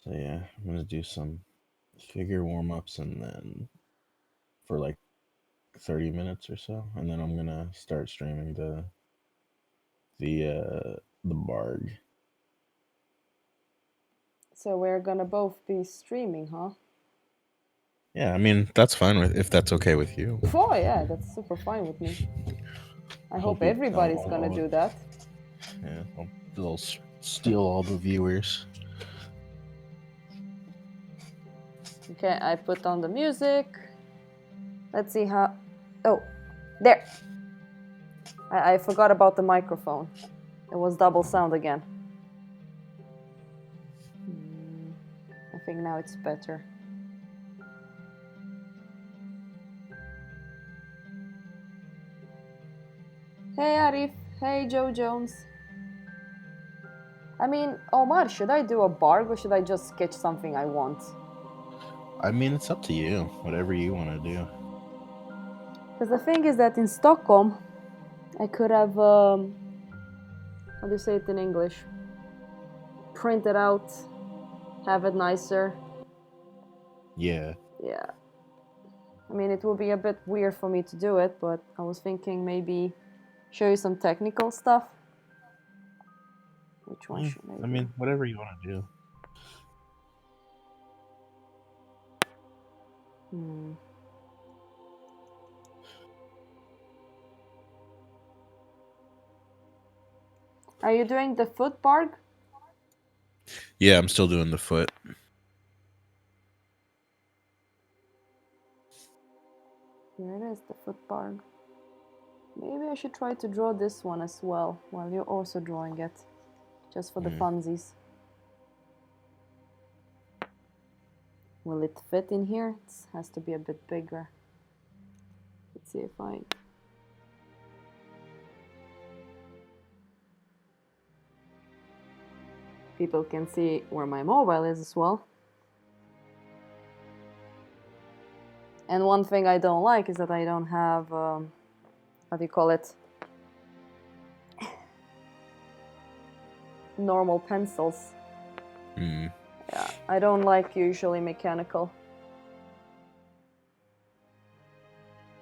So yeah, I'm gonna do some figure warm ups and then for like 30 minutes or so, and then I'm gonna start streaming the Barg. So we're gonna both be streaming, huh? Yeah, I mean that's fine with if that's okay with you. Oh yeah, that's super fine with me. I I hope hope you. everybody's gonna do that. Yeah, they'll steal all the viewers. Okay, I put on the music. Let's see how. Oh, there. I forgot about the microphone. It was double sound again. I think now it's better. Hey Arif. Hey Joe Jones. I mean, Omar, should I do a barg or should I just sketch something I want? I mean, it's up to you. Whatever you want to do. Because the thing is that in Stockholm, I could have, how do you say it in English? Print it out, have it nicer. Yeah. Yeah. I mean, it would be a bit weird for me to do it, but I was thinking maybe show you some technical stuff. Which one should I I do? mean, whatever you want to do. Are you doing the foot barg? Yeah, I'm still doing the foot. Here it is, the foot barg. Maybe I should try to draw this one as well, while you're also drawing it. Just for the funsies. Will it fit in here? It has to be a bit bigger. Let's see if I... People can see where my mobile is as well. And one thing I don't like is that I don't have, how do you call it? Normal pencils. Yeah, I don't like usually mechanical.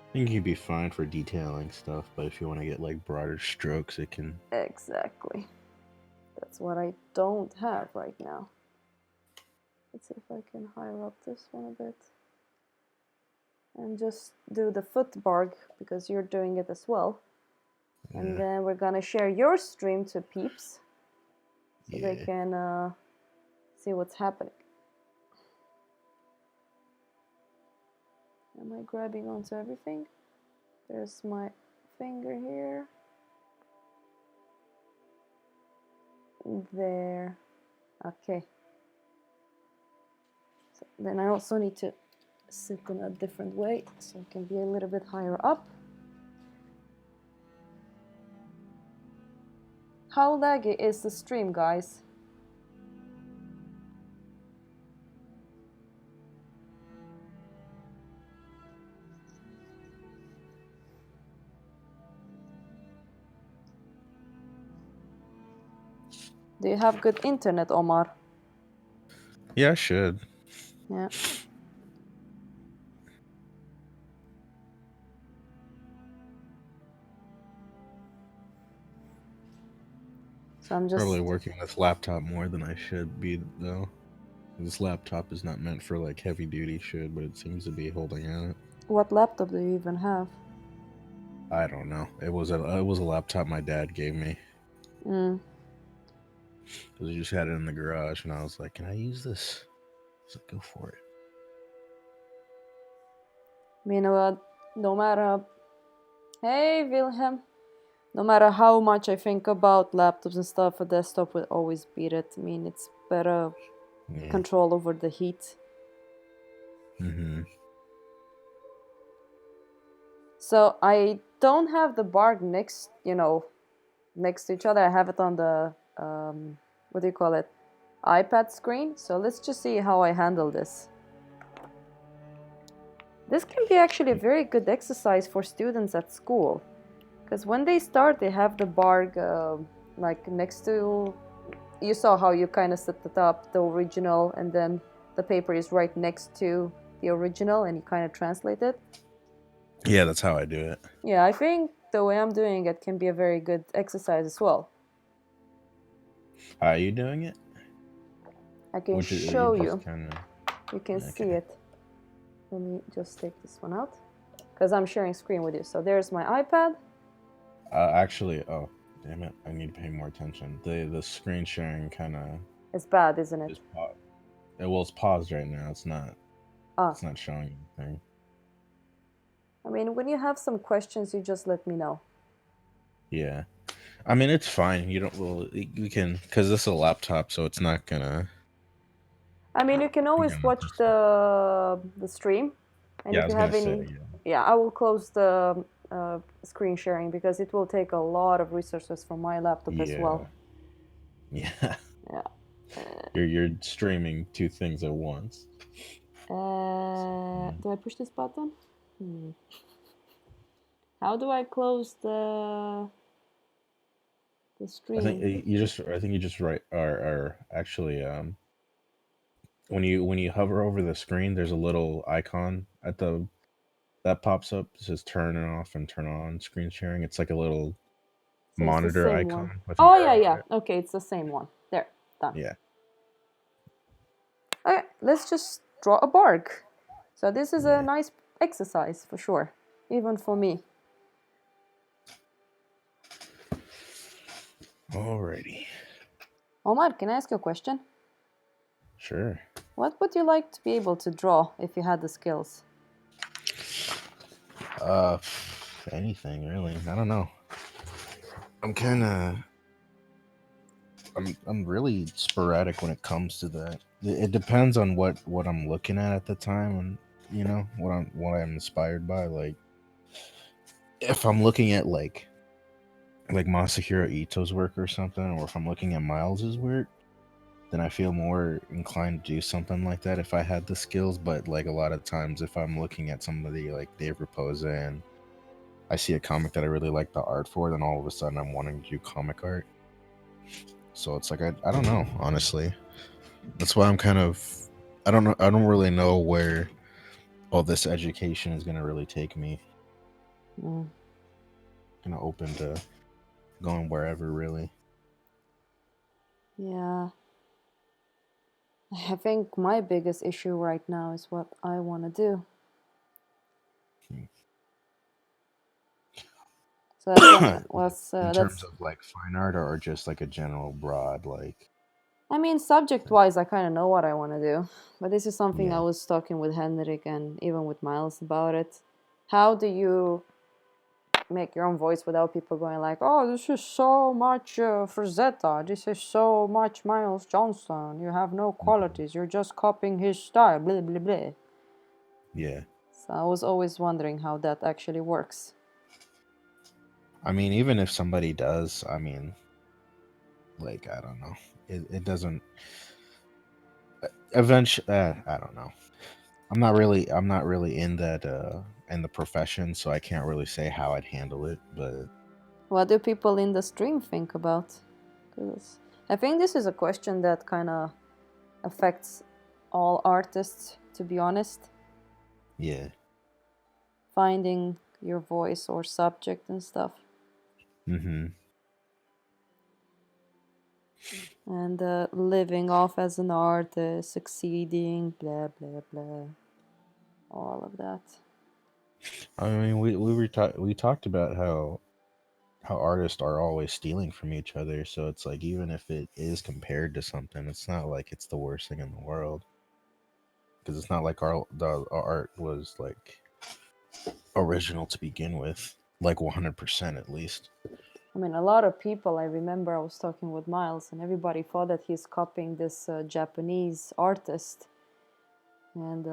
I think you'd be fine for detailing stuff, but if you want to get like broader strokes, it can. Exactly. That's what I don't have right now. Let's see if I can higher up this one a bit. And just do the foot barg, because you're doing it as well. Yeah. And then we're gonna share your stream to peeps, so they can see what's happening. Am I grabbing onto everything? There's my finger here. There. Okay. So then I also need to sit in a different way, so I can be a little bit higher up. How laggy is the stream, guys? Do you have good internet, Omar? Yeah, I should. Yeah. So I'm just probably working this laptop more than I should be though. This laptop is not meant for like heavy duty shit, but it seems to be holding out. What laptop do you even have? I don't know. It was a laptop my dad gave me. Because he just had it in the garage, and I was like, "Can I use this?" He's like, "Go for it." You know what? No matter... Hey, Wilhelm. No matter how much I think about laptops and stuff, a desktop will always beat it. I mean, it's better control over the heat. So I don't have the barg next, next to each other. I have it on the, what do you call it? iPad screen. So let's just see how I handle this. This can be actually a very good exercise for students at school. Because when they start, they have the barg like next to you saw how you kind of set it up, the original, and then the paper is right next to the original, and you kind of translate it. Yeah, that's how I do it. Yeah, I think the way I'm doing it can be a very good exercise as well. How are you doing it? I can show you. Kinda... You can see it. Let me just take this one out, because I'm sharing screen with you. So there's my iPad. Actually, oh, damn it. I need to pay more attention. The screen sharing kind of... It's bad, isn't it? Well, it's paused right now. It's not... It's not showing anything. I mean, when you have some questions, you just let me know. Yeah. I mean, it's fine. You don't... Well, you can... Because this is a laptop, so it's not gonna... I mean, you can always watch the stream. And yeah, if you have any... Yeah, I will close the screen sharing because it will take a lot of resources from my laptop as well. Yeah. Yeah. You're streaming two things at once. Do I push this button? How do I close the stream? I think you just are actually when you hover over the screen, there's a little icon at the that pops up. It says turn off and turn on screen sharing. It's like a little monitor icon. Oh yeah. Okay, it's the same one. There, done. Yeah. Okay, let's just draw a bark. So this is a nice exercise for sure, even for me. Alrighty. Omar, can I ask you a question? Sure. What would you like to be able to draw if you had the skills? Anything really. I don't know. I'm really sporadic when it comes to that. It depends on what I'm looking at the time, and you know what I'm inspired by. Like if I'm looking at like Masahiro Ito's work or something, or if I'm looking at Miles's work, then I feel more inclined to do something like that if I had the skills. But like a lot of times, if I'm looking at somebody like Dave Raposa and I see a comic that I really like the art for, then all of a sudden I'm wanting to do comic art. So it's like I don't know, honestly. That's why I'm kind of I don't really know where all this education is gonna really take me. Gonna open to going wherever, really. Yeah. I think my biggest issue right now is what I want to do. So that's in terms of like fine art, or just like a general broad like. I mean, subject-wise, I kind of know what I want to do, but this is something I was talking with Henrik and even with Miles about it. How do you make your own voice without people going like, "Oh, this is so much Frazetta. This is so much Miles Johnston. You have no qualities. You're just copying his style." Blah blah blah. Yeah. So I was always wondering how that actually works. I mean, even if somebody does, I mean, like I don't know, it doesn't. Eventually, I don't know. I'm not really in that in the profession, so I can't really say how I'd handle it. But what do people in the stream think about? Because I think this is a question that kind of affects all artists, to be honest. Yeah. Finding your voice or subject and stuff. Mm-hmm. And living off as an artist, succeeding, blah blah blah, all of that. I mean, we talked about how artists are always stealing from each other, so it's like even if it is compared to something, it's not like it's the worst thing in the world, because it's not like our art was like original to begin with, like 100% at least. I mean, a lot of people, I remember I was talking with Miles, and everybody thought that he's copying this Japanese artist. And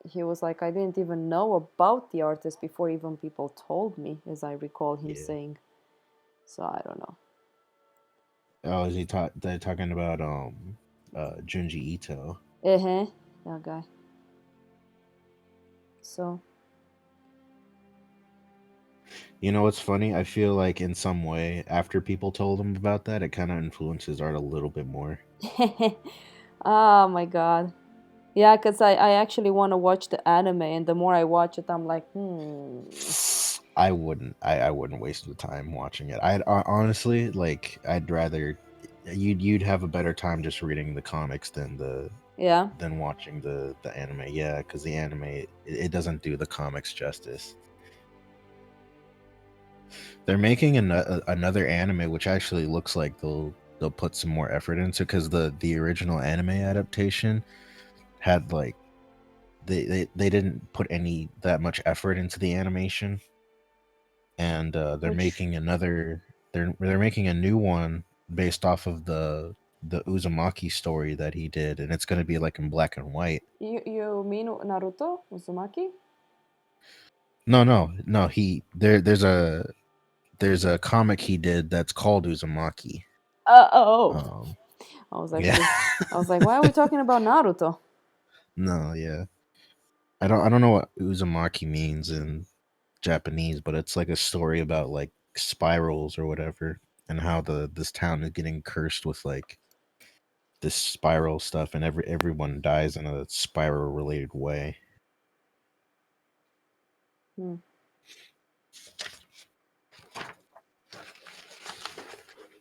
he was like, I didn't even know about the artist before even people told me, as I recall him saying. So I don't know. Oh, is they're talking about Junji Ito? That guy. So You know what's funny? I feel like in some way, after people told him about that, it kind of influences art a little bit more. Oh my god. Yeah, because I actually want to watch the anime, and the more I watch it, I'm like, I wouldn't. I wouldn't waste the time watching it. I'd honestly like. I'd rather you'd have a better time just reading the comics yeah. than watching the anime. Yeah, because the anime it doesn't do the comics justice. They're making another anime, which actually looks like they'll put some more effort into because the original anime adaptation had like they didn't put any that much effort into the animation, and they're Which making another they're making a new one based off of the Uzumaki story that he did, and it's going to be like in black and white. you mean Naruto Uzumaki? No, he there's a comic he did that's called Uzumaki. Oh. um I was yeah. actually, I was like, why are we talking about Naruto? No, yeah. I don't know what Uzumaki means in Japanese, but it's like a story about like spirals or whatever, and how the this town is getting cursed with like this spiral stuff, and everyone dies in a spiral related way. Hmm.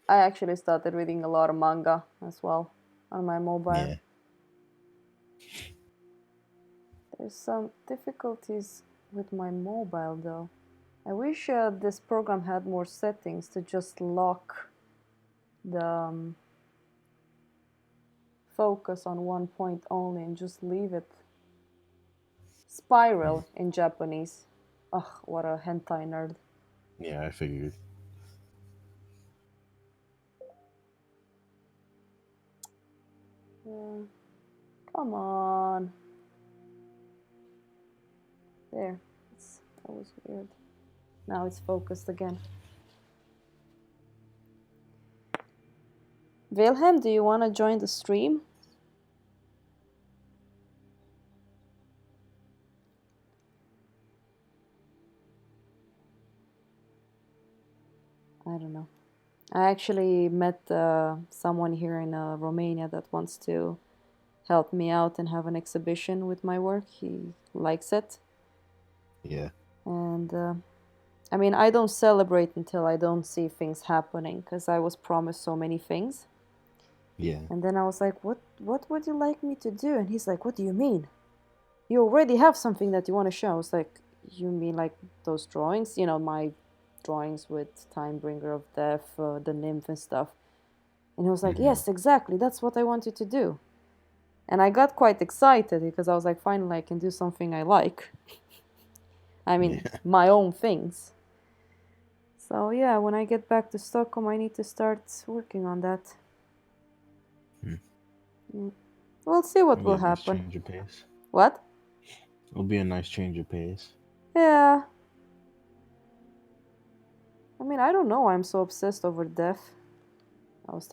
I actually started reading a lot of manga as well on my mobile. Yeah. There's some difficulties with my mobile though. I wish this program had more settings to just lock the focus on one point only and just leave it. Spiral in Japanese. Ugh, what a hentai nerd. Yeah, I figured. Yeah. Come on. There. That was weird. Now it's focused again. Wilhelm, do you want to join the stream? I don't know. I actually met someone here in Romania that wants to help me out and have an exhibition with my work. He likes it. Yeah. And I mean, I don't celebrate until I don't see things happening because I was promised so many things. Yeah. And then I was like, what would you like me to do? And he's like, what do you mean? You already have something that you want to show. I was like, you mean like those drawings? You know, my drawings with Timebringer of Death, the nymph and stuff. And he was like, Hmm. yes, exactly. That's what I want you to do. And I got quite excited because I was like, finally, I can do something I like. I mean, Yeah. my own things. So yeah, when I get back to Stockholm, I need to start working on that. Hmm. We'll see what It'll be will a nice happen. change of pace. What? It'll be a nice change of pace. Yeah. I mean, I don't know why I'm so obsessed over death. I was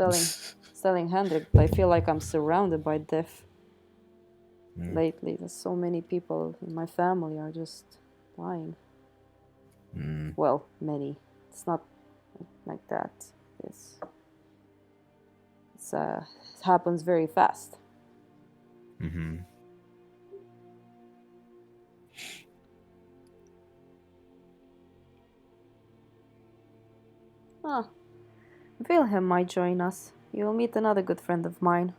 telling Hendrik that I feel like I'm surrounded by death Mm. lately. There's so many people in my family are just dying. Mm. Well, many. It's not like that. It's it happens very fast. Hmm. Ah, Wilhelm might join us. You'll meet another good friend of mine.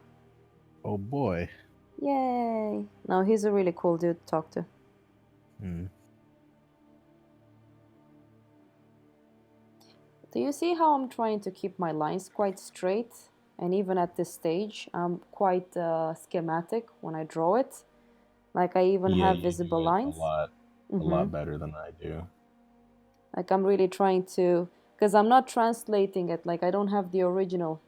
Oh boy. Yay! No, he's a really cool dude to talk to. Mm. Do you see how I'm trying to keep my lines quite straight? And even at this stage, I'm quite schematic when I draw it. Like I even Yeah, have you visible do it lines. a Mm-hmm. lot better than I do. Like I'm really trying to, because I'm not translating it. Like I don't have the original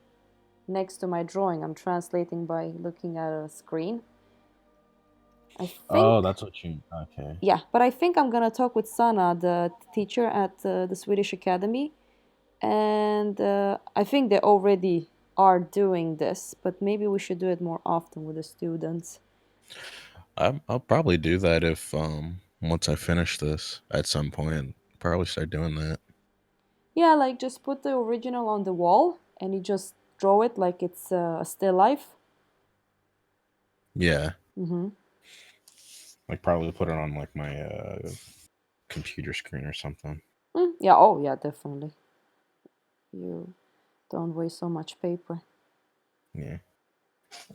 next to my drawing. I'm translating by looking at a screen. I Oh, think, that's what you. Okay. yeah, but I think I'm gonna talk with Sana, the teacher at the Swedish Academy, and I think they already are doing this, but maybe we should do it more often with the students. I'll probably do that if once I finish this at some point. probably start doing that. Yeah, like just put the original on the wall and you just draw it like it's a still life. Yeah, Mm-hmm. like probably put it on like my computer screen or something. Yeah, oh yeah, definitely. You don't waste so much paper. Yeah.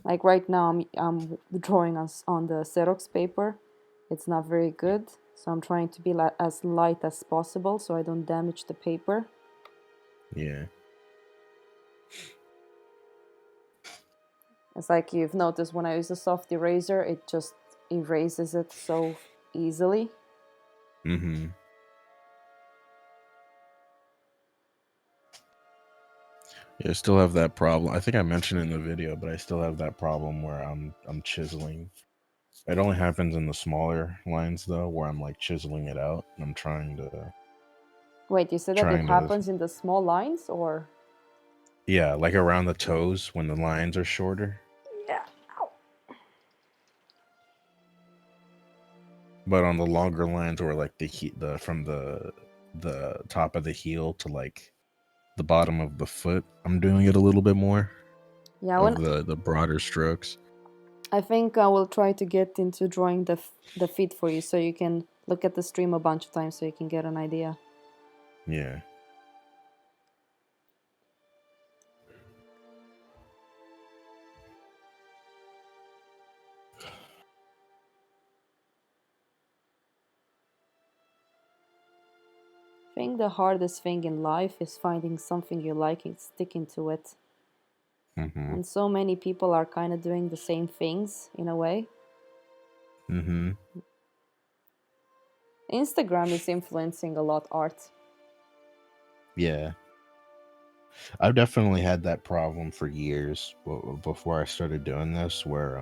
Like right now, I'm drawing on the Xerox paper. It's not very good, so I'm trying to be as light as possible so I don't damage the paper. Yeah. It's like you've noticed when I use a soft eraser, it just erases it so easily. Mm-hmm. Yeah, I still have that problem. I think I mentioned it in the video, but I still have that problem where I'm chiseling. It only happens in the smaller lines though, where I'm like chiseling it out and I'm Wait, you said that it trying to happens in the small lines, or? yeah, like around the toes when the lines are shorter. Yeah. But on the longer lines or like the from the top of the heel to like the bottom of the foot, I'm doing it a little bit more Yeah, of when the broader strokes. I think I will try to get into drawing the feet for you, so you can look at the stream a bunch of times, so you can get an idea. Yeah. I think the hardest thing in life is finding something you like and sticking to it. Mm-hmm. And so many people are kind of doing the same things in a way. Mm-hmm. Instagram is influencing a lot art. Yeah. I've definitely had that problem for years before I started doing this, where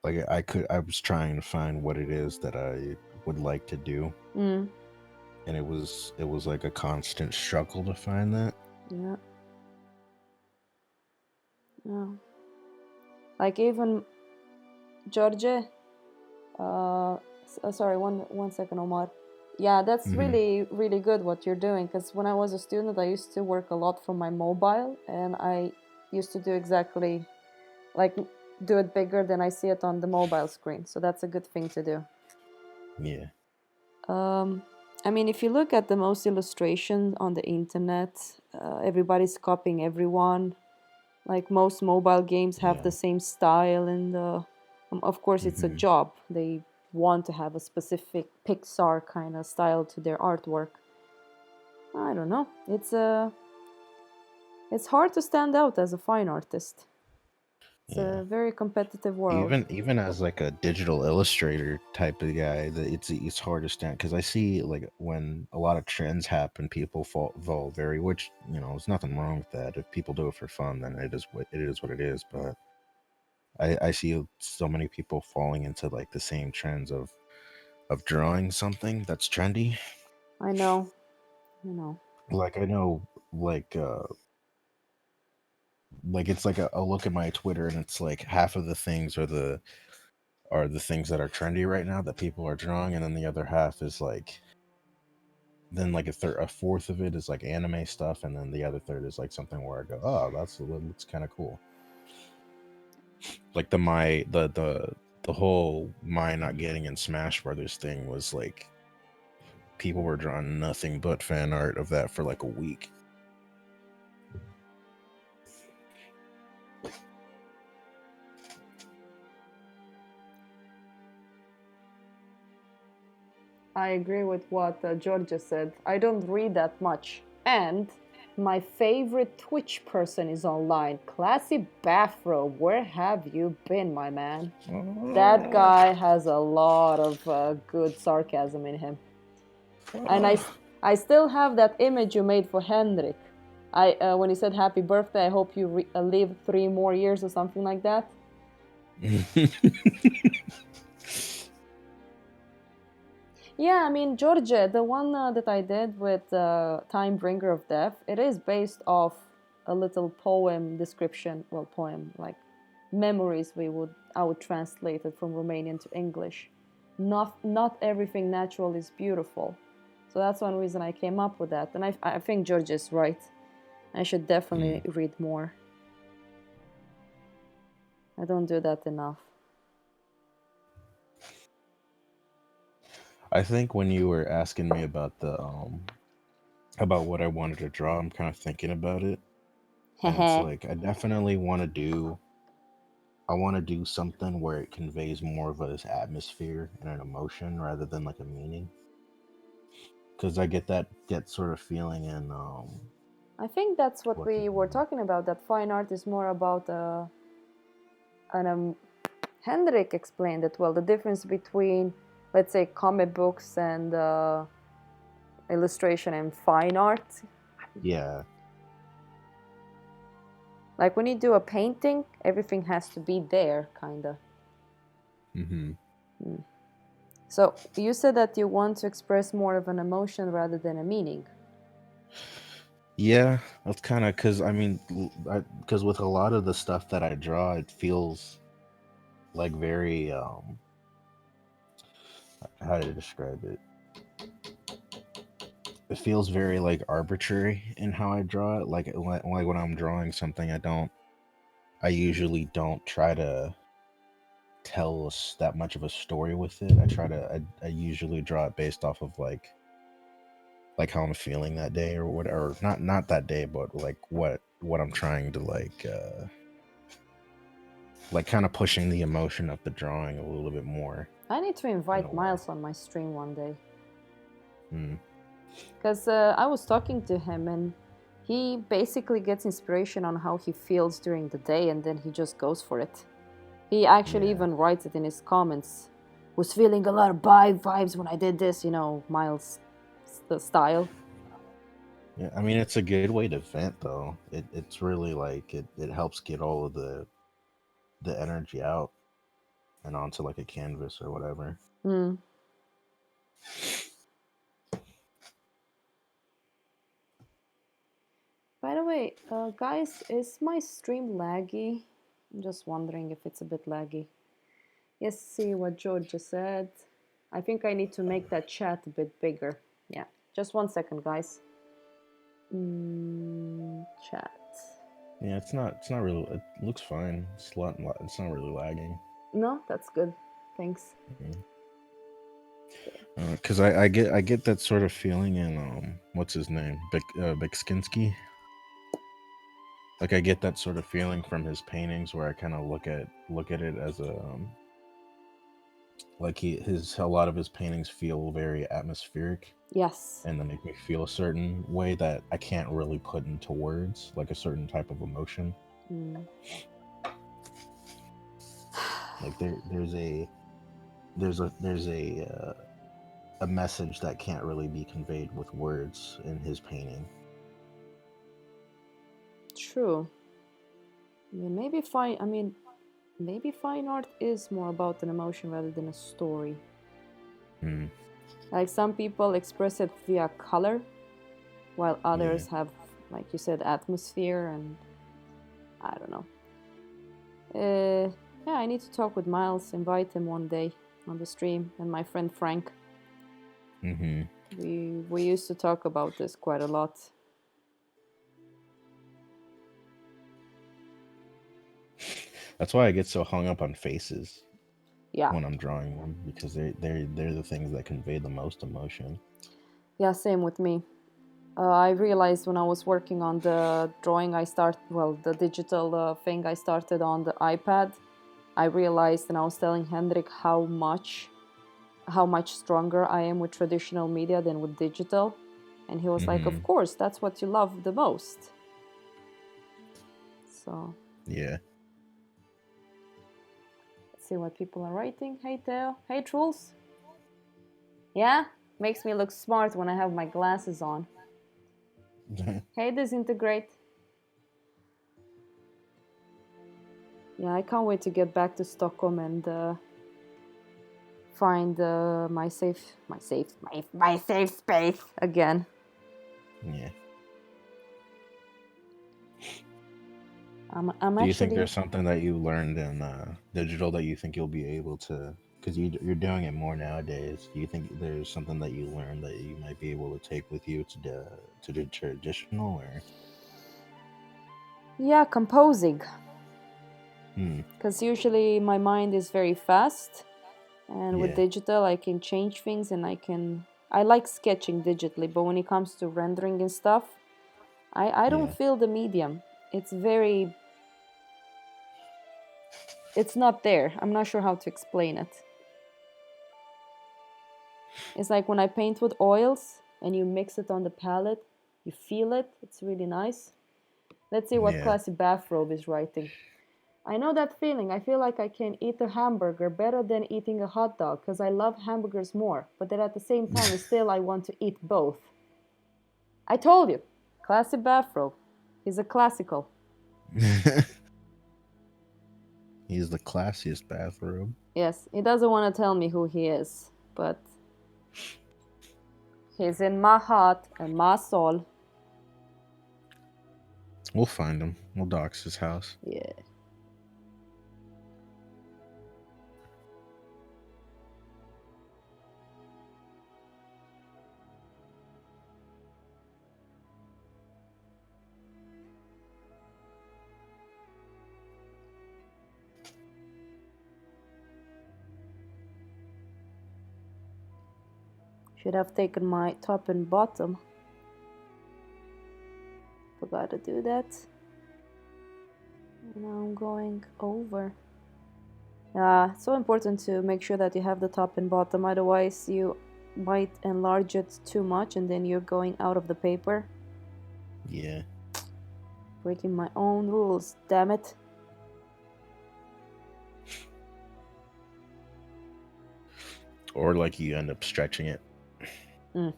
like I was trying to find what it is that I would like to do, Mm, and it was like a constant struggle to find that. yeah, yeah. Like even George, sorry, one second, Omar. Yeah, that's Hmm. really good what you're doing. Because when I was a student, I used to work a lot from my mobile, and I used to do exactly like do it bigger than I see it on the mobile screen. So that's a good thing to do. Yeah. Um, I mean, if you look at the most illustration on the internet, everybody's copying everyone. Like most mobile games have the Yeah. same style, and of course, it's a Hmm. job. They want to have a specific Pixar kind of style to their artwork. I don't know. It's hard to stand out as a fine artist. It's Yeah. a very competitive world. Even as like a digital illustrator type of guy, that it's hard to stand because I see like when a lot of trends happen, people fall very, which there's nothing wrong with that. If people do it for fun, then it is what it is. But I see so many people falling into like the same trends of drawing something that's trendy. I know, you know. Like I know, like it's like a look at my Twitter, and it's like half of the things are the things that are trendy right now that people are drawing, and then the other half is like then like a fourth of it is like anime stuff, and then the other third is like something where I go, oh, that looks kind of cool. Like the whole my not getting in Smash Brothers thing was like people were drawing nothing but fan art of that for like a week. I agree with what Georgia said. I don't read that much. And my favorite Twitch person is online. Classy Bathrobe, where have you been, my man? That guy has a lot of good sarcasm in him. And I still have that image you made for Hendrik. When he said happy birthday, I hope you live 3 more years or something like that. Yeah, I mean, Georgia, the one that I did with Time Bringer of Death, it is based off a little poem description. Well, poem, like memories I would translate it from Romanian to English. not everything natural is beautiful. So that's one reason I came up with that. And I think George is right. I should definitely read more. I don't do that enough. I think when you were asking me about the about what I wanted to draw, I'm kind of thinking about it, and it's like I definitely want to do. I want to do something where it conveys more of this atmosphere and an emotion rather than like a meaning. Because I get sort of feeling in I think that's what what's his we were name? talking about, that fine art is more about an Hendrik explained it well, the difference between, let's say, comic books and illustration and fine art. Yeah. Like when you do a painting, everything has to be there, kind of. Mm-hmm. So you said that you want to express more of an emotion rather than a meaning. Yeah, that's kind of because I mean, because with a lot of the stuff that I draw, it feels like very how to describe it. It feels very like arbitrary in how I draw it. Like when I'm drawing something, I usually don't try to tell us that much of a story with it. I usually draw it based off of like how I'm feeling that day or what, or not that day, but like what I'm trying to like kind of pushing the emotion of the drawing a little bit more I need to in a invite way. Miles on my stream one day. Mm. Because I was talking to him and he basically gets inspiration on how he feels during the day and then he just goes for it. He actually Yeah. even writes it in his comments. Was feeling a lot of vibes when I did this, Miles' style. Yeah, I mean it's a good way to vent though. It's really like it helps get all of the energy out and onto like a canvas or whatever. Mm. By the way, guys, is my stream laggy? I'm just wondering if it's a bit laggy. Yes, see what George just said. I think I need to make that chat a bit bigger. Yeah, just 1 second, guys. Chat. Yeah, it's not really, it looks fine. It's not really lagging. No, that's good. Thanks. Because I get that sort of feeling in what's his name, Beksinsky. Like I get that sort of feeling from his paintings where I kind of look at it as a like a lot of his paintings feel very atmospheric Yes. and they make me feel a certain way that I can't really put into words, like a certain type of emotion. Mm. Like there's a message that can't really be conveyed with words in his painting. True. Maybe fine. I mean, maybe fine art is more about an emotion rather than a story. Mm. Like some people express it via color, while Yeah. others have, like you said, atmosphere and I don't know. Yeah, I need to talk with Miles, invite him one day on the stream, and my friend Frank. Mm-hmm. We used to talk about this quite a lot. That's why I get so hung up on faces Yeah. when I'm drawing them because they're the things that convey the most emotion. Yeah, same with me. I realized when I was working on the drawing the digital thing I started on the iPad, I realized and I was telling Hendrik how much stronger I am with traditional media than with digital. And he was like, Mm-hmm. of course, that's what you love the most. So Yeah. let's see what people are writing. Hey Theo. Hey Truls. Yeah? Makes me look smart when I have my glasses on. Hey Disintegrate. Yeah, I can't wait to get back to Stockholm and find my safe space again. Yeah. I'm Do you think actually there's something that you learned in digital that you think you'll be able to because you're doing it more nowadays. Do you think there's something that you learned that you might be able to take with you to the traditional, or? Yeah, composing. Hmm. Because usually my mind is very fast, and with Yeah. digital I can change things, and I like sketching digitally, but when it comes to rendering and stuff, I don't Yeah. feel the medium. It's very, it's not there. I'm not sure how to explain it. It's like when I paint with oils and you mix it on the palette, you feel it. It's really nice. Let's see what Yeah. Classy Bathrobe is writing. I know that feeling. I feel like I can eat a hamburger better than eating a hot dog because I love hamburgers more. But then at the same time, still I want to eat both. I told you, Classy Bathrobe. He's a classical. He's the classiest bathrobe. Yes, he doesn't want to tell me who he is, but he's in my heart and my soul. We'll find him. We'll dox his house. Yeah. Should have taken my top and bottom. Forgot to do that. Now I'm going over. It's so important to make sure that you have the top and bottom, otherwise you might enlarge it too much and then you're going out of the paper. Yeah. Breaking my own rules, damn it. Or like you end up stretching it. Mm.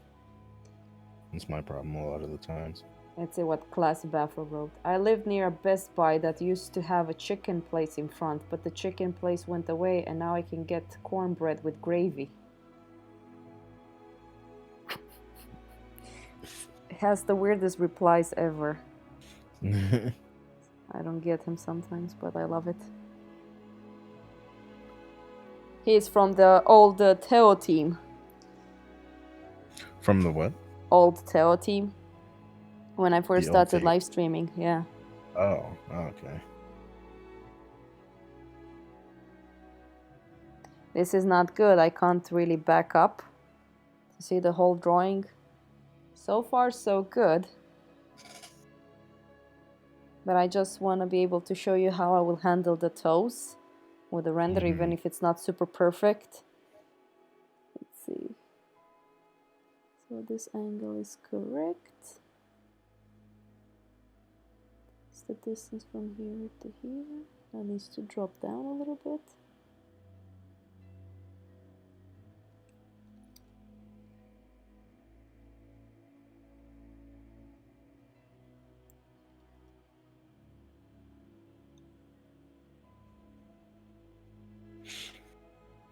That's my problem a lot of the times. Let's see what Classy Bathrobe wrote. I lived near a Best Buy that used to have a chicken place in front, but the chicken place went away and now I can get cornbread with gravy. It has the weirdest replies ever. I don't get him sometimes, but I love it. He's from the old Teo team. From the what? Old Teo team. When I first The old started Teo- live streaming, yeah. Oh, okay. This is not good. I can't really back up to see the whole drawing. So far, so good. But I just want to be able to show you how I will handle the toes with the render, even if it's not super perfect. Let's see. So this angle is correct. It's the distance from here to here. That needs to drop down a little bit.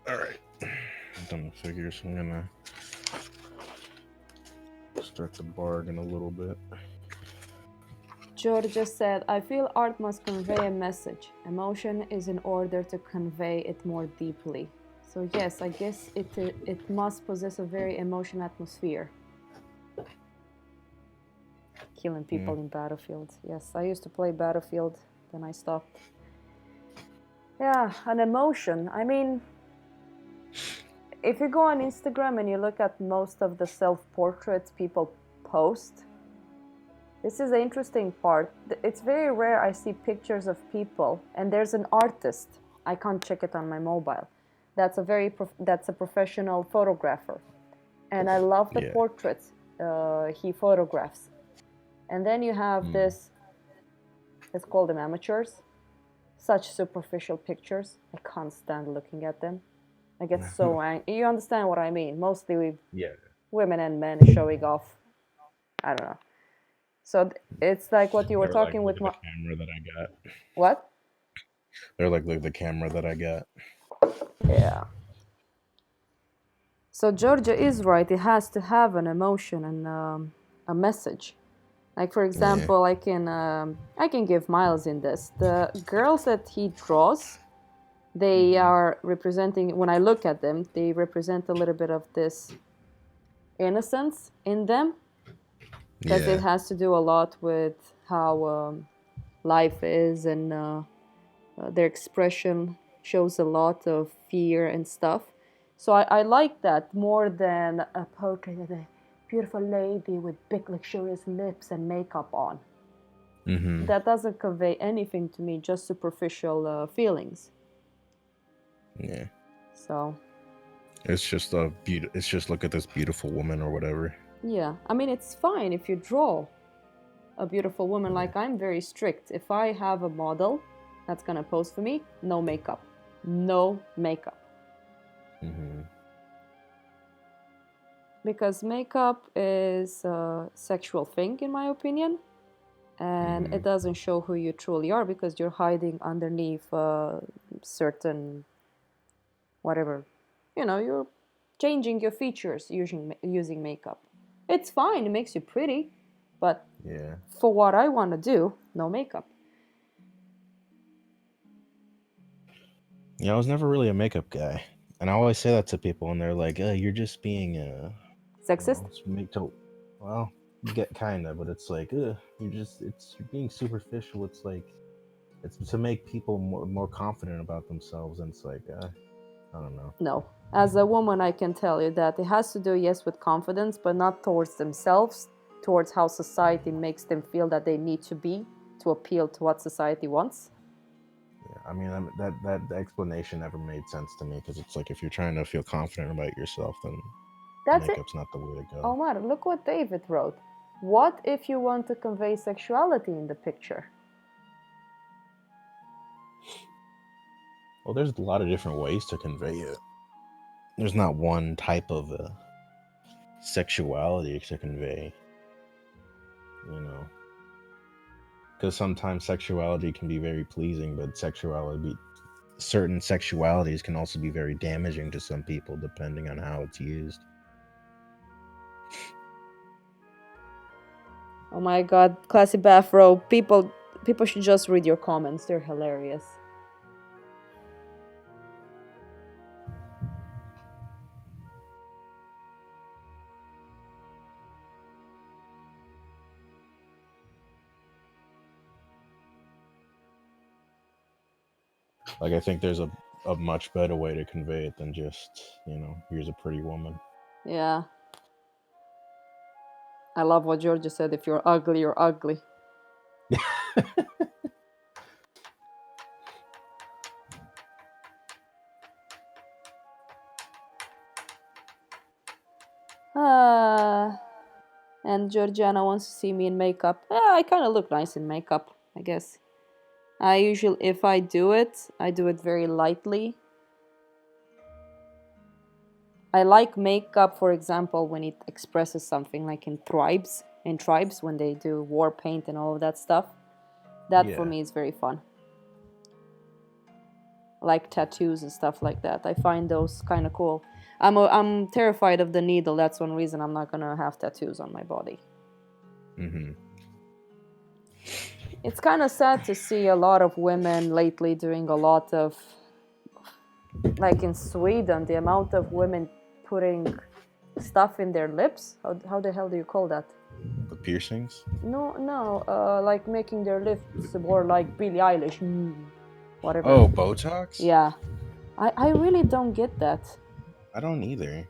All right. I've done the figures. I'm gonna start to bargain a little bit. Georgia said, I feel art must convey a message. Emotion is in order to convey it more deeply. So yes, I guess it must possess a very emotional atmosphere. Killing people in Battlefield. Yes, I used to play Battlefield, then I stopped. Yeah, an emotion. I mean, if you go on Instagram and you look at most of the self-portraits people post, this is the interesting part. It's very rare I see pictures of people and there's an artist. I can't check it on my mobile. That's a professional photographer. And I love the portraits he photographs. And then you have this, let's call them amateurs. Such superficial pictures. I can't stand looking at them. I get so angry. You understand what I mean? Mostly with women and men showing off. I don't know. So it's like what you were talking with the camera that I got. What? They're like the camera that I got. Yeah. So Georgia is right. It has to have an emotion and a message. Like for example, I can give Miles in this. The girls that he draws, They are representing, when I look at them, they represent a little bit of this innocence in them, because it Yeah. has to do a lot with how life is, and their expression shows a lot of fear and stuff. So I like that more than a portrait of a beautiful lady with big luxurious lips and makeup on. Mm-hmm. That doesn't convey anything to me, just superficial feelings. Yeah. So It's just a it's just look at this beautiful woman or whatever. yeah, I mean, it's fine if you draw a beautiful woman. Yeah. Like, I'm very strict. If I have a model that's gonna pose for me, no makeup. No makeup. Mm-hmm. Because makeup is a sexual thing, in my opinion, and Mm-hmm. it doesn't show who you truly are, because you're hiding underneath certain whatever. You're changing your features using makeup. It's fine, it makes you pretty, but Yeah. for what I want to do, no makeup. Yeah, I was never really a makeup guy, and I always say that to people, and they're like, "You're just being Sexist? it's make to, well, you get kind of, but it's like, you're being superficial. It's like, it's to make people more confident about themselves, and it's like, I don't know. No. As a woman, I can tell you that it has to do, yes, with confidence, but not towards themselves, towards how society makes them feel that they need to be to appeal to what society wants. Yeah, I mean, that the explanation never made sense to me because it's like if you're trying to feel confident about yourself, then That's it. makeup's not the way to go. Omar, look what David wrote. What if you want to convey sexuality in the picture? Well, there's a lot of different ways to convey it. There's not one type of sexuality to convey, you know. Because sometimes sexuality can be very pleasing, but certain sexualities can also be very damaging to some people depending on how it's used. Oh my god, classy bathrobe. People should just read your comments. They're hilarious. Like, I think there's a much better way to convey it than just, here's a pretty woman. Yeah. I love what Georgia said. If you're ugly, you're ugly. And Georgiana wants to see me in makeup. I kind of look nice in makeup, I guess. I usually, if I do it very lightly. I like makeup, for example, when it expresses something, like in tribes, when they do war paint and all of that stuff. That for Yeah. me is very fun. Like tattoos and stuff like that. I find those kind of cool. I'm terrified of the needle. That's one reason I'm not gonna have tattoos on my body. Mm-hmm. It's kind of sad to see a lot of women lately doing a lot of, like in Sweden, the amount of women putting stuff in their lips. How the hell do you call that? The piercings? No, like making their lips more like Billie Eilish. Whatever. Oh, Botox? Yeah. I really don't get that. I don't either.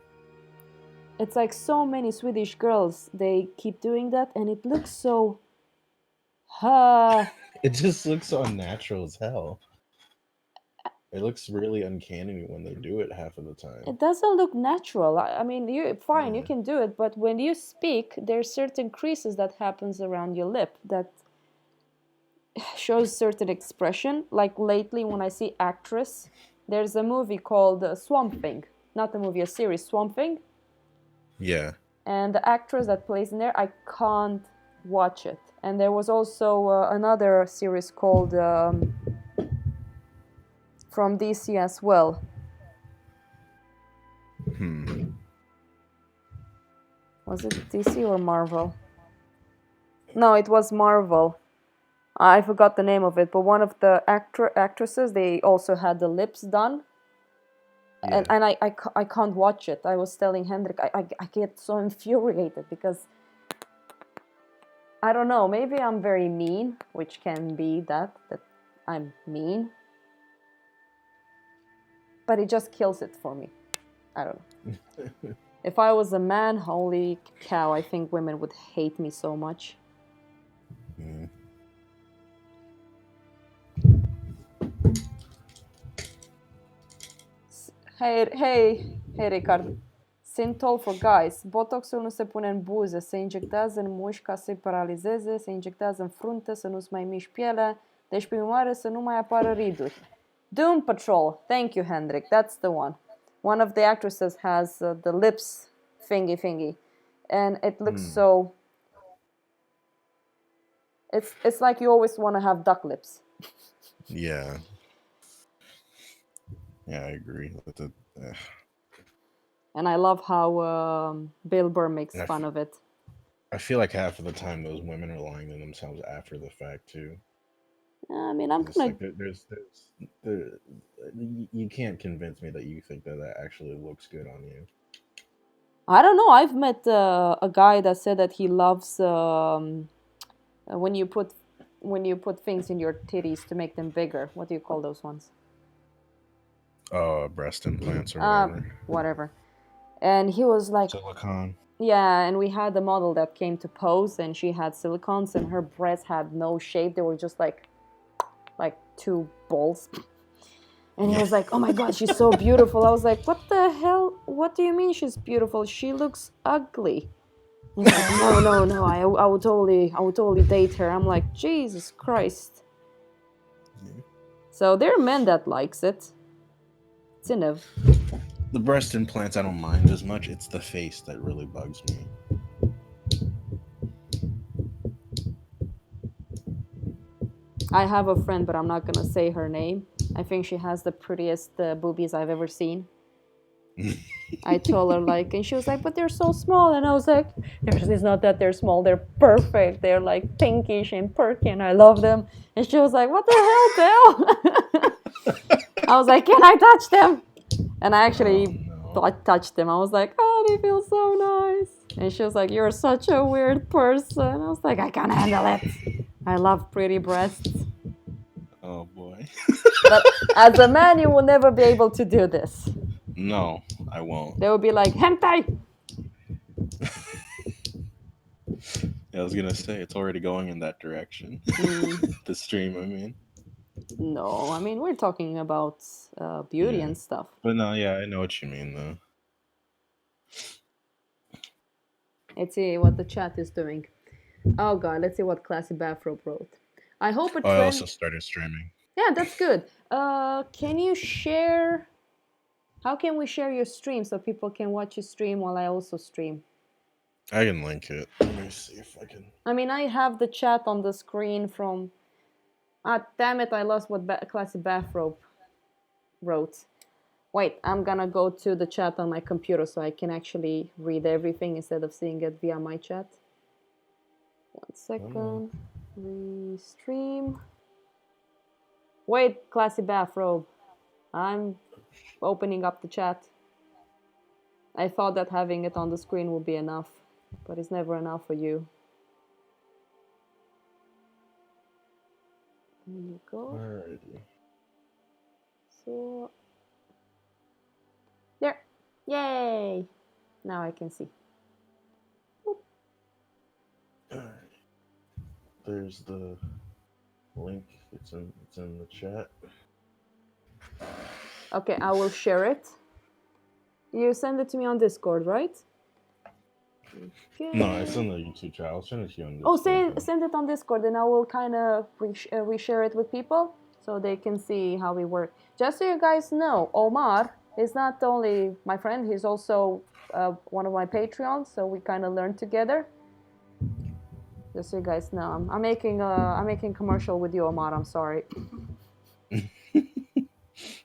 It's like so many Swedish girls, they keep doing that, and it looks so... It just looks so unnatural as hell. It looks really uncanny when they do it half of the time. It doesn't look natural. I mean, you fine, you Yeah. can do it, but when you speak, there's certain creases that happens around your lip that shows certain expression. Like lately, when I see actress, there's a movie called Swamp Thing. Not a movie, a series, Swamp Thing. Yeah. And the actress that plays in there, I can't watch it. And there was also another series called from DC as well. Was it DC or Marvel? No, it was Marvel. I forgot the name of it, but one of the actresses, they also had the lips done. Yeah. And I can't watch it. I was telling Hendrik, I get so infuriated because I don't know, maybe I'm very mean, which can be that I'm mean, but it just kills it for me. I don't know. If I was a man, holy cow, I think women would hate me so much. Mm. Hey, Ricard. Sintol for guys. Botoxul nu se pune în buze, se injectează în mușchi ca să-i paralizeze, se injectează în frunte să nu-ți mai miști pielea, deci prin urmare să nu mai apară riduri. Doom Patrol. Thank you, Hendrik. That's the one. One of the actresses has the lips thingy. And it looks so... It's like you always want to have duck lips. Yeah. Yeah, I agree with it. And I love how Bill Burr makes fun of it. I feel like half of the time those women are lying to themselves after the fact too. I mean, I'm It's gonna... like you can't convince me that you think that actually looks good on you. I don't know. I've met a guy that said that he loves when you put things in your titties to make them bigger. What do you call those ones? Breast implants or whatever. Whatever. And he was like, silicone. Yeah, and we had a model that came to pose, and she had silicones, and her breasts had no shape. They were just like two balls. And he was like, "Oh my God, she's so beautiful." I was like, "What the hell? What do you mean she's beautiful? She looks ugly." He's like, "No. I would totally date her." I'm like, Jesus Christ. Yeah. So there are men that likes it. It's in a... The breast implants I don't mind as much. It's the face that really bugs me. I have a friend, but I'm not gonna say her name. I think she has the prettiest boobies I've ever seen. I told her like, and she was like, "But they're so small," and I was like, "It's not that they're small. They're perfect. They're like pinkish and perky, and I love them." And she was like, "What the hell, Dale?" I was like, "Can I touch them?" And I actually touched them. I was like, "Oh, they feel so nice." And she was like, "You're such a weird person." I was like, "I can't handle it. I love pretty breasts." Oh boy. But as a man, you will never be able to do this. No, I won't. They will be like, hentai! I was gonna say, it's already going in that direction. The stream, I mean. No, I mean, we're talking about beauty and stuff. But no, yeah, I know what you mean, though. Let's see what the chat is doing. Oh God, let's see what Classy Bathrobe wrote. I hope a trend... I also started streaming. Yeah, that's good. Can you share... How can we share your stream so people can watch you stream while I also stream? I can link it. Let me see if I can... I mean, I have the chat on the screen from... Ah, damn it, I lost what Classy Bathrobe wrote. Wait, I'm gonna go to the chat on my computer so I can actually read everything instead of seeing it via my chat. 1 second. Restream. Wait, Classy Bathrobe. I'm opening up the chat. I thought that having it on the screen would be enough, but it's never enough for you. There you go. Alrighty. So... There. Yay! Now I can see. Alright. There's the link. It's in the chat. Okay, I will share it. You send it to me on Discord, right? Okay. No, it's in the YouTube chat. I'll send it to you on Discord. Oh, send it on Discord, and I will kind of reshare it with people so they can see how we work. Just so you guys know, Omar is not only my friend, he's also one of my Patreons, so we kind of learn together. Just so you guys know, I'm making a commercial with you, Omar. I'm sorry.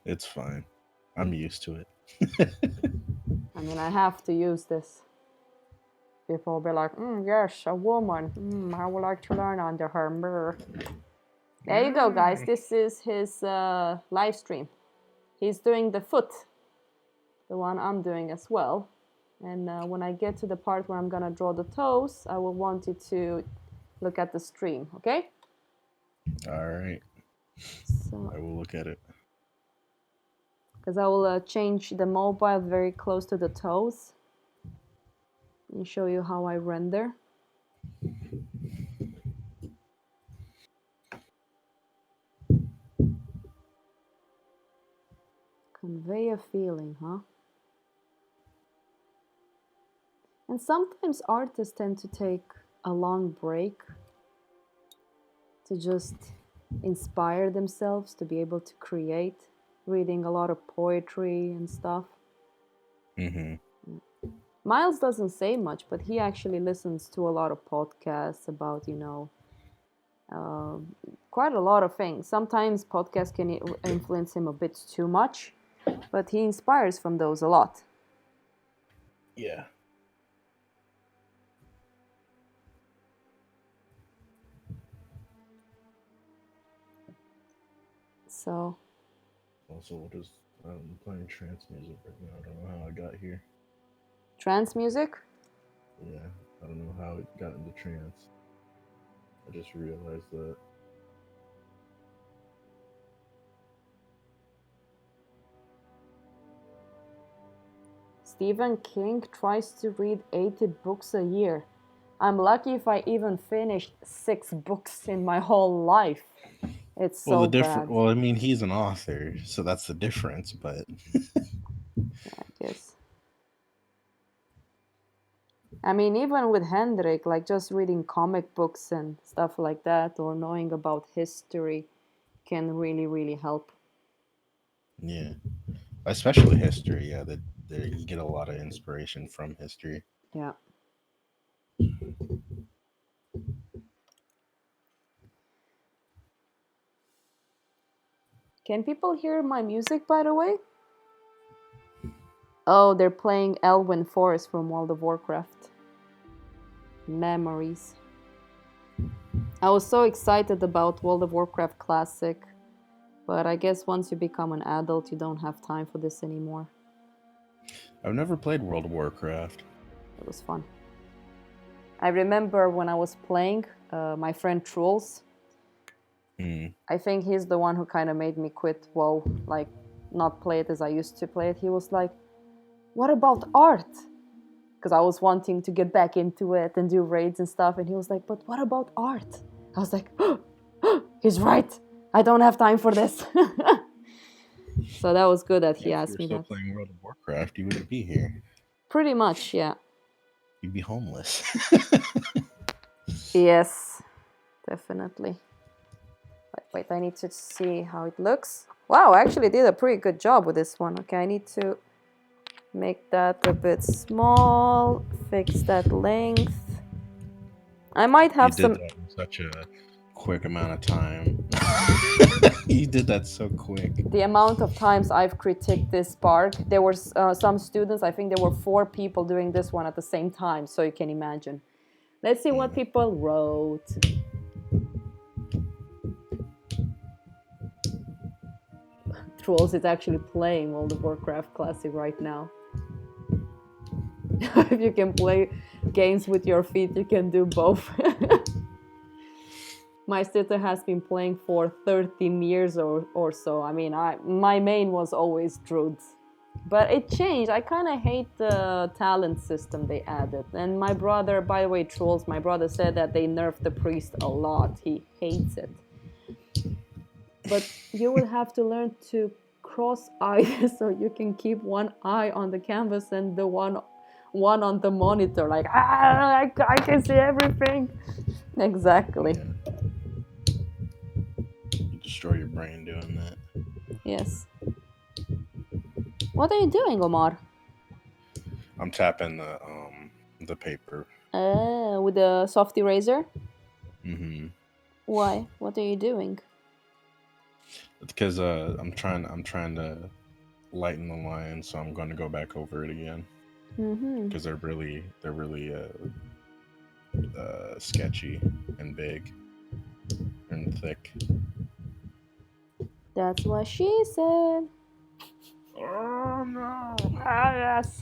It's fine. I'm used to it. I mean, I have to use this. People will be like, yes, a woman. I would like to learn under her. There you go, guys. Nice. This is his live stream. He's doing the foot, the one I'm doing as well. And when I get to the part where I'm gonna draw the toes, I will want you to look at the stream, okay? All right. So, I will look at it. because I will change the mobile very close to the toes and show you how I render. Convey a feeling, huh? And sometimes artists tend to take a long break to just inspire themselves to be able to create, reading a lot of poetry and stuff. Mm-hmm. Miles doesn't say much, but he actually listens to a lot of podcasts about, quite a lot of things. Sometimes podcasts can influence him a bit too much, but he inspires from those a lot. Yeah. So, Also, what is I'm playing trance music right now. I don't know how I got here. trance music? Yeah, I don't know how it got into trance. I just realized that. Stephen King tries to read 80 books a year. I'm lucky if I even finished 6 books in my whole life. It's so bad. Well, I mean, he's an author, so that's the difference. But I guess. I mean, even with Hendrik, like just reading comic books and stuff like that, or knowing about history, can really, really help. yeah, especially history. Yeah, that you get a lot of inspiration from history. Yeah. Can people hear my music, by the way? Oh, they're playing Elwyn Forest from World of Warcraft. Memories. I was so excited about World of Warcraft Classic, but I guess once you become an adult, you don't have time for this anymore. I've never played World of Warcraft. It was fun. I remember when I was playing, my friend Truls, I think he's the one who kind of made me quit WoW, like not play it as I used to play it. He was like, what about art? Because I was wanting to get back into it and do raids and stuff. And he was like, but what about art? I was like, he's right. I don't have time for this. So that was good that he asked me that. If you were still playing World of Warcraft, you wouldn't be here. Pretty much, yeah. You'd be homeless. Yes, definitely. Wait, I need to see how it looks. Wow, I actually did a pretty good job with this one. Okay, I need to make that a bit small, fix that length. I might have you did that in such a quick amount of time. You did that so quick. The amount of times I've critiqued this Spark, there were some students, I think there were 4 people doing this one at the same time, so you can imagine. Let's see what people wrote. Trolls is actually playing World of Warcraft Classic right now. If you can play games with your feet, you can do both. My sister has been playing for 13 years or so. I mean, my main was always Druid. But it changed. I kind of hate the talent system they added. And my brother, by the way, Trolls, my brother said that they nerfed the priest a lot. He hates it. But you will have to learn to cross eyes so you can keep one eye on the canvas and the one on the monitor. Like, I can see everything. Exactly. Yeah. You destroy your brain doing that. Yes. What are you doing, Omar? I'm tapping the paper. With the soft eraser? Mm-hmm. Why? What are you doing? Because I'm trying to lighten the line, so I'm going to go back over it again. Because they're really sketchy and big and thick. That's what she said. Oh no. Ah, yes.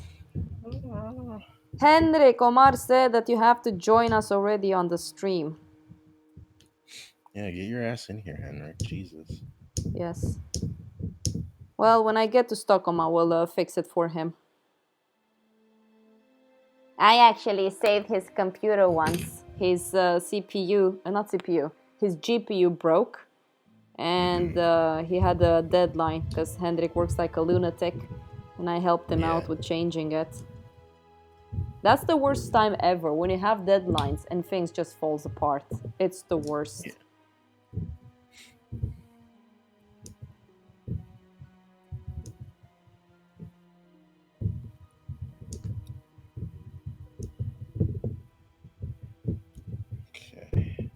Henrik, Omar said that you have to join us already on the stream. Yeah, get your ass in here, Henrik. Jesus. Yes. Well, when I get to Stockholm, I will fix it for him. I actually saved his computer once. His CPU, not CPU, his GPU broke. And he had a deadline because Hendrik works like a lunatic. And I helped him out with changing it. That's the worst time ever, when you have deadlines and things just falls apart. It's the worst. Yeah. Okay.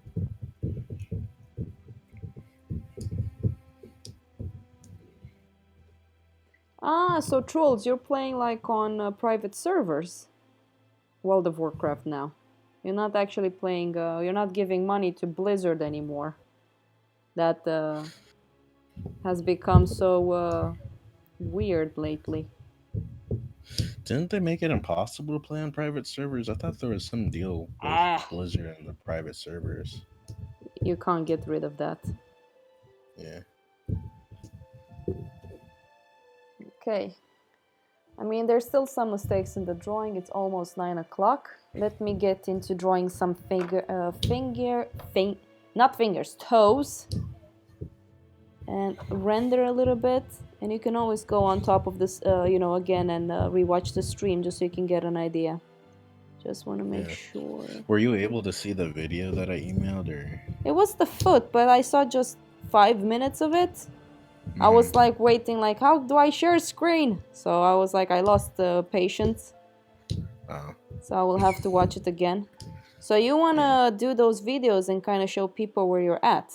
Ah, so Trolls, you're playing like on private servers. World of Warcraft now. You're not actually playing, you're not giving money to Blizzard anymore. That has become so weird lately. Didn't they make it impossible to play on private servers? I thought there was some deal with Blizzard and the private servers. You can't get rid of that. Yeah. Okay. I mean, there's still some mistakes in the drawing. It's almost 9 o'clock. Let me get into drawing some toes. And render a little bit. And you can always go on top of this, again and rewatch the stream just so you can get an idea. Just want to make sure. Were you able to see the video that I emailed, or? It was the foot, but I saw just 5 minutes of it. I was like waiting, like, how do I share screen? So I was like, I lost the patience. So I will have to watch it again. So you want to do those videos and kind of show people where you're at?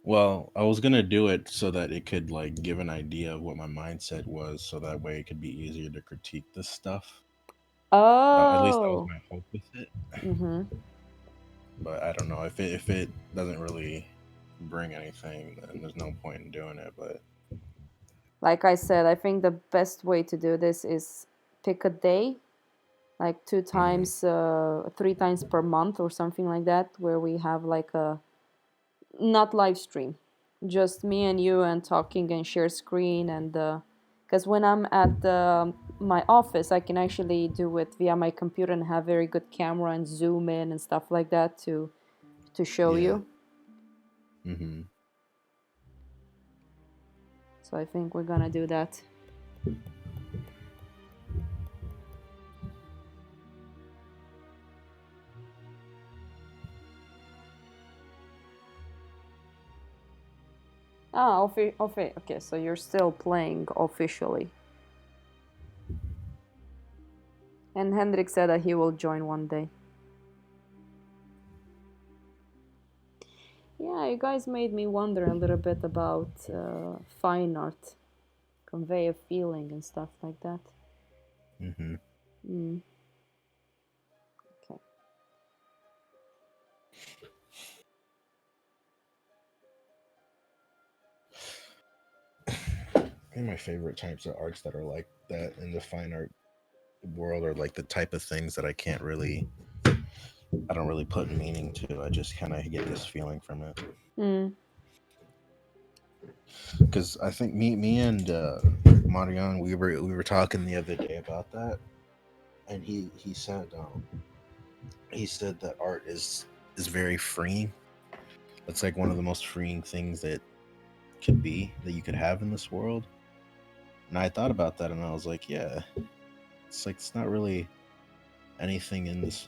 Well, I was going to do it so that it could like give an idea of what my mindset was, so that way it could be easier to critique this stuff. Oh. At least that was my hope with it. But I don't know, if it doesn't really bring anything, then there's no point in doing it. But like I said, I think the best way to do this is pick a day, like 2 times, 3 times per month or something like that, where we have like a not live stream, just me and you and talking and share screen. And because when I'm at my office, I can actually do it via my computer and have very good camera and zoom in and stuff like that to show you. So I think we're gonna do that. Ah, okay, so you're still playing officially. And Hendrik said that he will join one day. Yeah, you guys made me wonder a little bit about fine art, convey a feeling and stuff like that. Okay. I think my favorite types of arts that are like that in the fine art world are like the type of things that I don't really put meaning to. I just kind of get this feeling from it. Because I think me and Marian, we were talking the other day about that, and he said that art is very freeing. It's like one of the most freeing things that you could have in this world. And I thought about that, and I was like, yeah, it's not really anything in the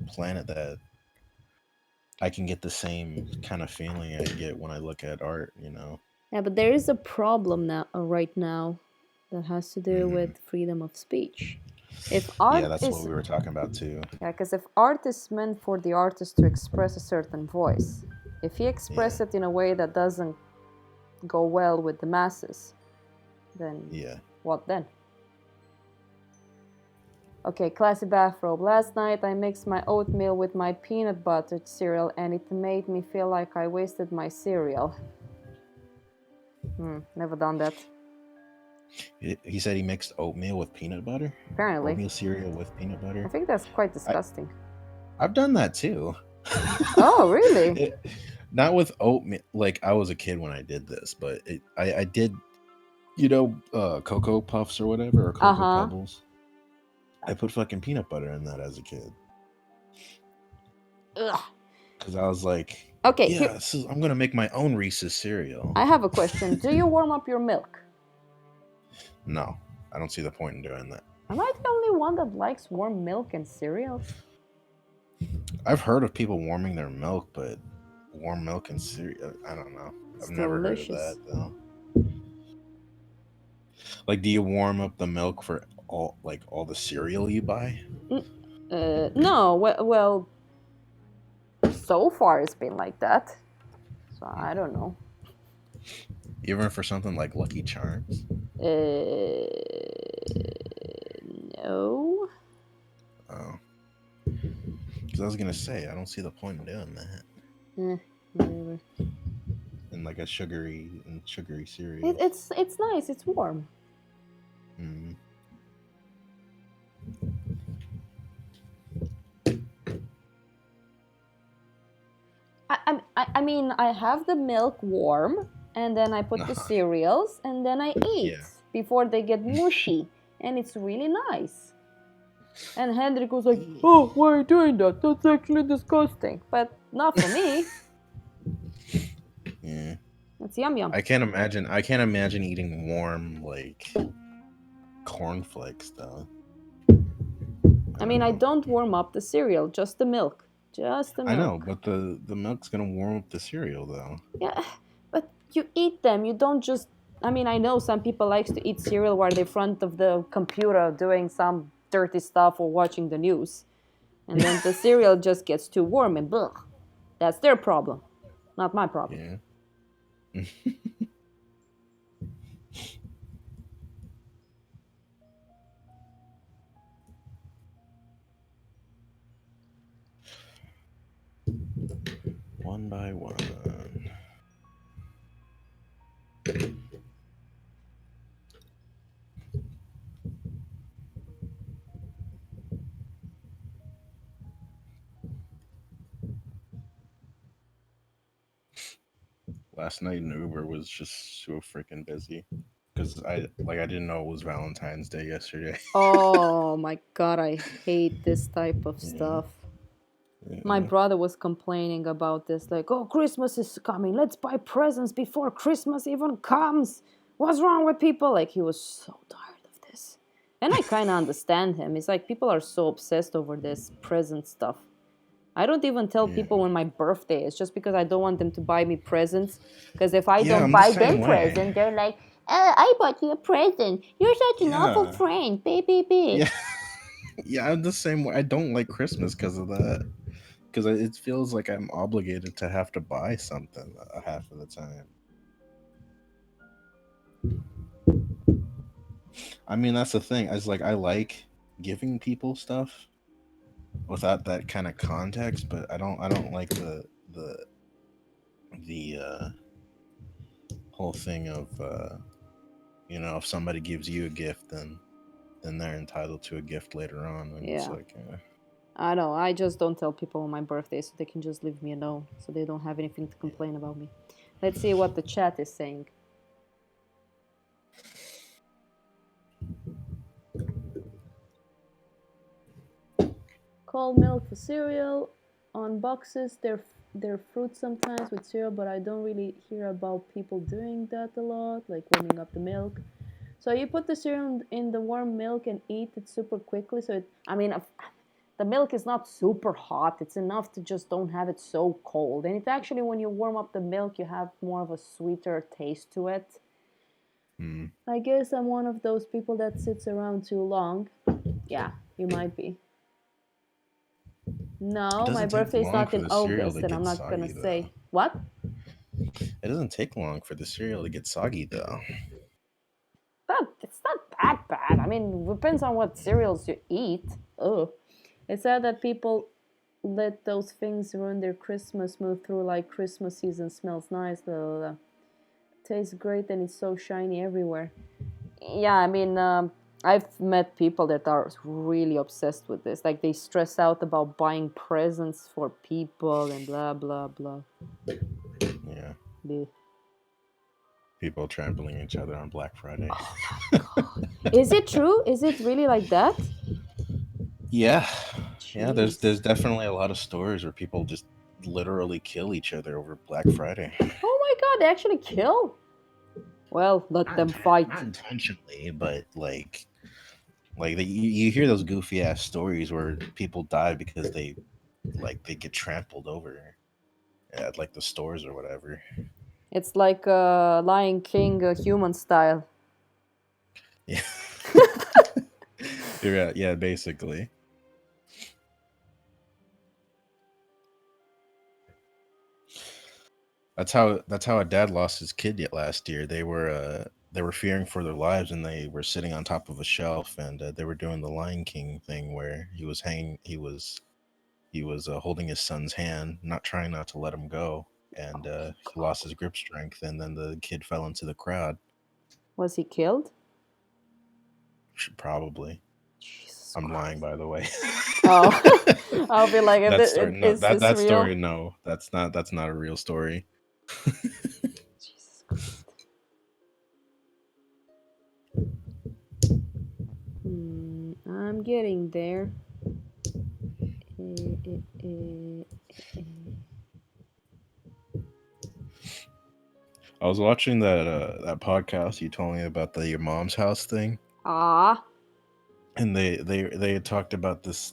planet that I can get the same kind of feeling I get when I look at art, Yeah, but there is a problem right now that has to do with freedom of speech. If art that's what we were talking about too. Yeah, because if art is meant for the artist to express a certain voice, if he expresses it in a way that doesn't go well with the masses, then what then? Okay, classy bathrobe. Last night I mixed my oatmeal with my peanut butter cereal and it made me feel like I wasted my cereal. Never done that. He said he mixed oatmeal with peanut butter. Apparently. Oatmeal cereal with peanut I butter. think that's quite disgusting. I've done that too. Oh, really? Not with oatmeal. Like I was a kid when I did this, but I did. Cocoa Puffs or whatever, or Cocoa Uh-huh. Pebbles. I put fucking peanut butter in that as a kid. Ugh. Because I was like, Okay, yeah, I'm going to make my own Reese's cereal. I have a question. Do you warm up your milk? No, I don't see the point in doing that. Am I the only one that likes warm milk and cereal? I've heard of people warming their milk, but warm milk and cereal, I don't know. It's I've never delicious. heard of that, though. Like, do you warm up the milk for all the cereal you buy? No, well, so far it's been like that. So I don't know. Even for something like Lucky Charms? No. Oh. Because I was going to say, I don't see the point in doing that. Whatever. And like a sugary cereal. It's nice. It's warm. Mm. I mean, I have the milk warm, and then I put the cereals, and then I eat before they get mushy, and it's really nice. And Hendrik was like, "Oh, why are you doing that? That's actually disgusting." But not for me. Yeah. It's yum. I can't imagine eating warm like cornflakes though. I mean, I don't warm up the cereal, just the milk. I know, but the milk's gonna warm up the cereal though. Yeah, but you eat them. You don't just. I mean, I know some people like to eat cereal while they're in front of the computer doing some dirty stuff or watching the news, and then the cereal just gets too warm and blah. That's their problem, not my problem. Yeah. One by one. Last night in Uber was just so freaking busy because I didn't know it was Valentine's Day yesterday. Oh my god, I hate this type of stuff. Yeah. My brother was complaining about this, like, "Oh, Christmas is coming. Let's buy presents before Christmas even comes. What's wrong with people?" Like, he was so tired of this. And I kind of understand him. It's like people are so obsessed over this present stuff. I don't even tell people when my birthday is, just because I don't want them to buy me presents. Because if I don't buy them presents, they're like, "I bought you a present. You're such an awful friend, baby." Yeah. Yeah, I'm the same way. I don't like Christmas because of that. Because it feels like I'm obligated to have to buy something half of the time. I mean, that's the thing. It's like I like giving people stuff without that kind of context, but I don't like the whole thing of if somebody gives you a gift, then they're entitled to a gift later on. And it's like, I know. I just don't tell people on my birthday, so they can just leave me alone, so they don't have anything to complain about me. Let's see what the chat is saying. Cold milk for cereal. On boxes, they're fruit sometimes with cereal, but I don't really hear about people doing that a lot, like warming up the milk. So you put the cereal in the warm milk and eat it super quickly. So the milk is not super hot. It's enough to just don't have it so cold. And it actually, when you warm up the milk, you have more of a sweeter taste to it. I guess I'm one of those people that sits around too long. Yeah, you might be. No, my birthday's not in August, and I'm not going to say. What? It doesn't take long for the cereal to get soggy, though. It's not that bad. I mean, depends on what cereals you eat. Ugh. It's sad that people let those things ruin their Christmas, move through like Christmas season smells nice, though. Tastes great and it's so shiny everywhere. Yeah, I mean, I've met people that are really obsessed with this. Like they stress out about buying presents for people and blah blah blah. Yeah. Bleh. People trampling each other on Black Friday. Is it true? Is it really like that? Yeah. Yeah, there's Jeez. definitely a lot of stories where people just literally kill each other over Black Friday. Oh my god, they actually kill? Well, let them fight. Not intentionally, but you hear those goofy ass stories where people die because they get trampled over at like the stores or whatever. It's like Lion King human style. Yeah. Yeah, basically. That's how a dad lost his kid yet last year. They were fearing for their lives, and they were sitting on top of a shelf, and they were doing the Lion King thing where he was holding his son's hand, not trying not to let him go, and he lost his grip strength, and then the kid fell into the crowd. Was he killed? Probably. Jesus I'm lying, Christ. by the way. Oh, I'll be like, That story, no, is this that real? story, no, that's not a real story. Jesus Christ. I'm getting there. I was watching that podcast you told me about your mom's house thing, Ah, and they had talked about this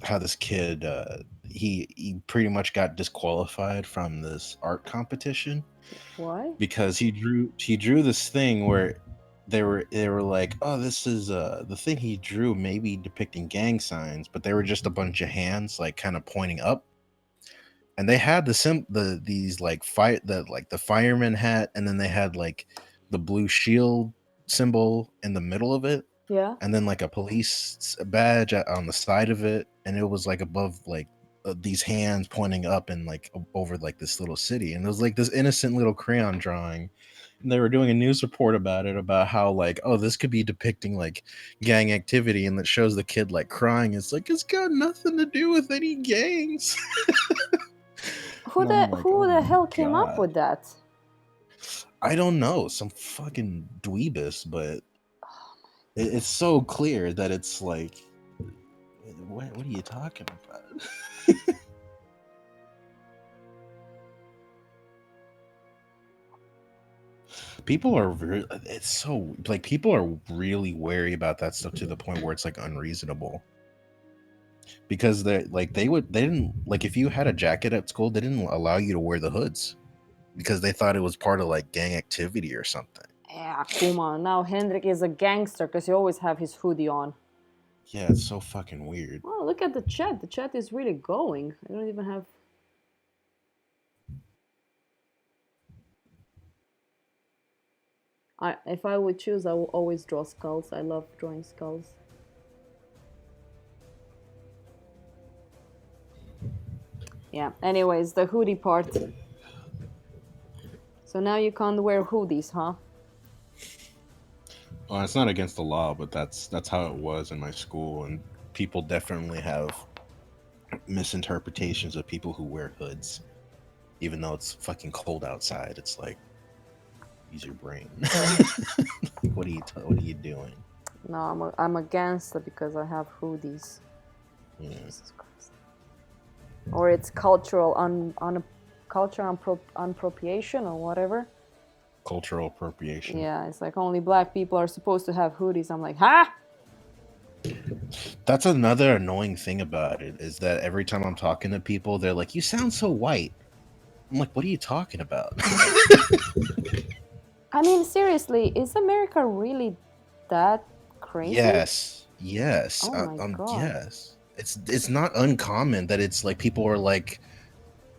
how this kid he pretty much got disqualified from this art competition why? because he drew this thing where they were like, oh, this is the thing he drew maybe depicting gang signs, but they were just a bunch of hands like kind of pointing up, and they had these like the fireman hat, and then they had like the blue shield symbol in the middle of it, Yeah. and then like a police badge on the side of it, and it was like above like these hands pointing up and like over like this little city, and it was like this innocent little crayon drawing, and they were doing a news report about it, about how like, oh, this could be depicting like gang activity, and that shows the kid like crying. It's like, it's got nothing to do with any gangs. Who And I'm like, who oh the my hell came up god, with that? I don't know, some fucking dweebus, but it's so clear that it's like, what are you talking about? People are it's so like, people are really wary about that stuff to the point where it's like unreasonable, because they didn't like, if you had a jacket at school, they didn't allow you to wear the hoods because they thought it was part of like gang activity or something. Yeah, come on. Now Hendrik is a gangster because he always have his hoodie on. Yeah, it's so fucking weird. Oh, look at the chat. The chat is really going. I don't even have. If I would choose, I would always draw skulls. I love drawing skulls. Yeah. Anyways, the hoodie part. So now you can't wear hoodies, huh? Well, it's not against the law, but that's how it was in my school, and people definitely have misinterpretations of people who wear hoods, even though it's fucking cold outside. It's like, use your brain. Like, what are you doing? No, I'm a gangster because I have hoodies. Yeah. Jesus Christ. Or it's cultural appropriation or whatever. Cultural appropriation. Yeah, it's like only black people are supposed to have hoodies. I'm like, huh? That's another annoying thing about it, is that every time I'm talking to people, they're like, you sound so white. I'm like, what are you talking about? I mean, seriously, is America really that crazy? Yes. Oh my god. Yes. It's not uncommon that it's like people are like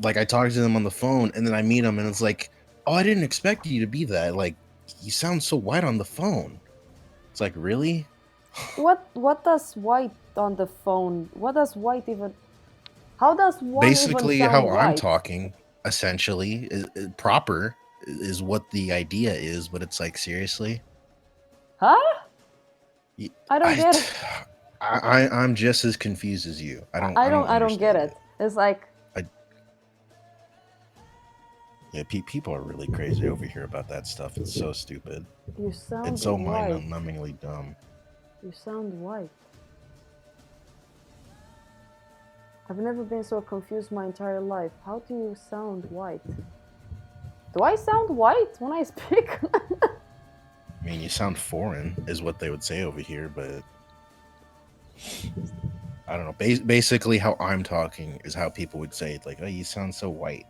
I talk to them on the phone, and then I meet them, and it's like, oh, I didn't expect you to be that. Like, you sound so white on the phone. It's like, really? What does white on the phone? What does white even? How does one even Basically, sound how I'm white? talking, essentially, proper is what the idea is, but it's like, seriously? Huh? Y- I don't I, get it. I'm just as confused as you. I don't I don't get understand it. it. It's like I, yeah, people are really crazy over here about that stuff. It's so stupid. you It's sound so white. mind-numbingly dumb. You sound white. I've never been so confused my entire life. How do you sound white? Do I sound white when I speak? I mean, you sound foreign, is what they would say over here, but I don't know. Basically, how I'm talking is how people would say it. Like, oh, you sound so white.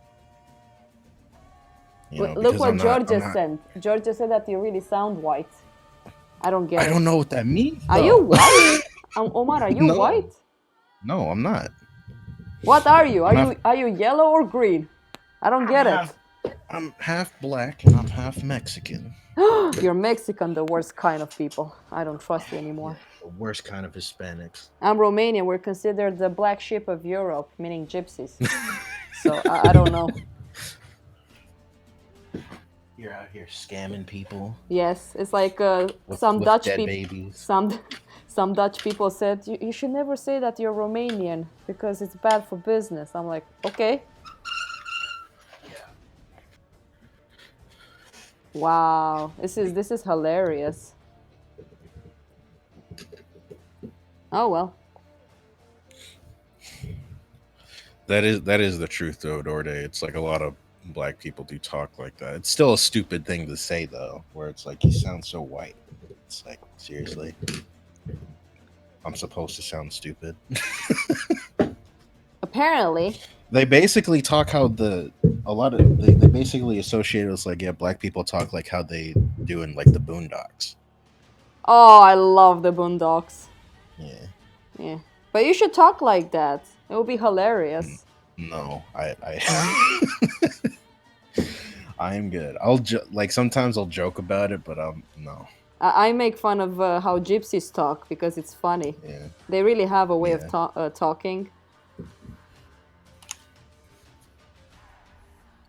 You know, Look because what I'm not. I'm Georgia not. sent. Georgia said that you really sound white. I don't get I it. don't know what that means, Are you though. white? Omar, are you No, white? no, I'm not. What are you? I'm half. Are you yellow or green? I don't I'm get it. half. I'm half black and I'm half Mexican. You're Mexican, the worst kind of people. I don't trust you Yeah, anymore. the worst kind of Hispanics. I'm Romanian. We're considered the black sheep of Europe, meaning gypsies. So I don't know. You're out here scamming people Yes, it's like with some Dutch dead people. babies. Some Dutch people said you should never say that you're Romanian because it's bad for business. I'm like, okay. Wow, this is hilarious. Oh well. That is the truth, though, Dorde. It's like a lot of black people do talk like that. It's still a stupid thing to say, though, where it's like you sound so white. It's like, seriously, I'm supposed to sound stupid. Apparently. They basically talk how they basically associate us like, yeah, black people talk like how they do in like the Boondocks. Oh, I love the Boondocks. Yeah. Yeah, but you should talk like that. It would be hilarious. No, I'm good. Like sometimes I'll joke about it, but no. I make fun of how gypsies talk because it's funny. Yeah. They really have a way of Yeah. talking.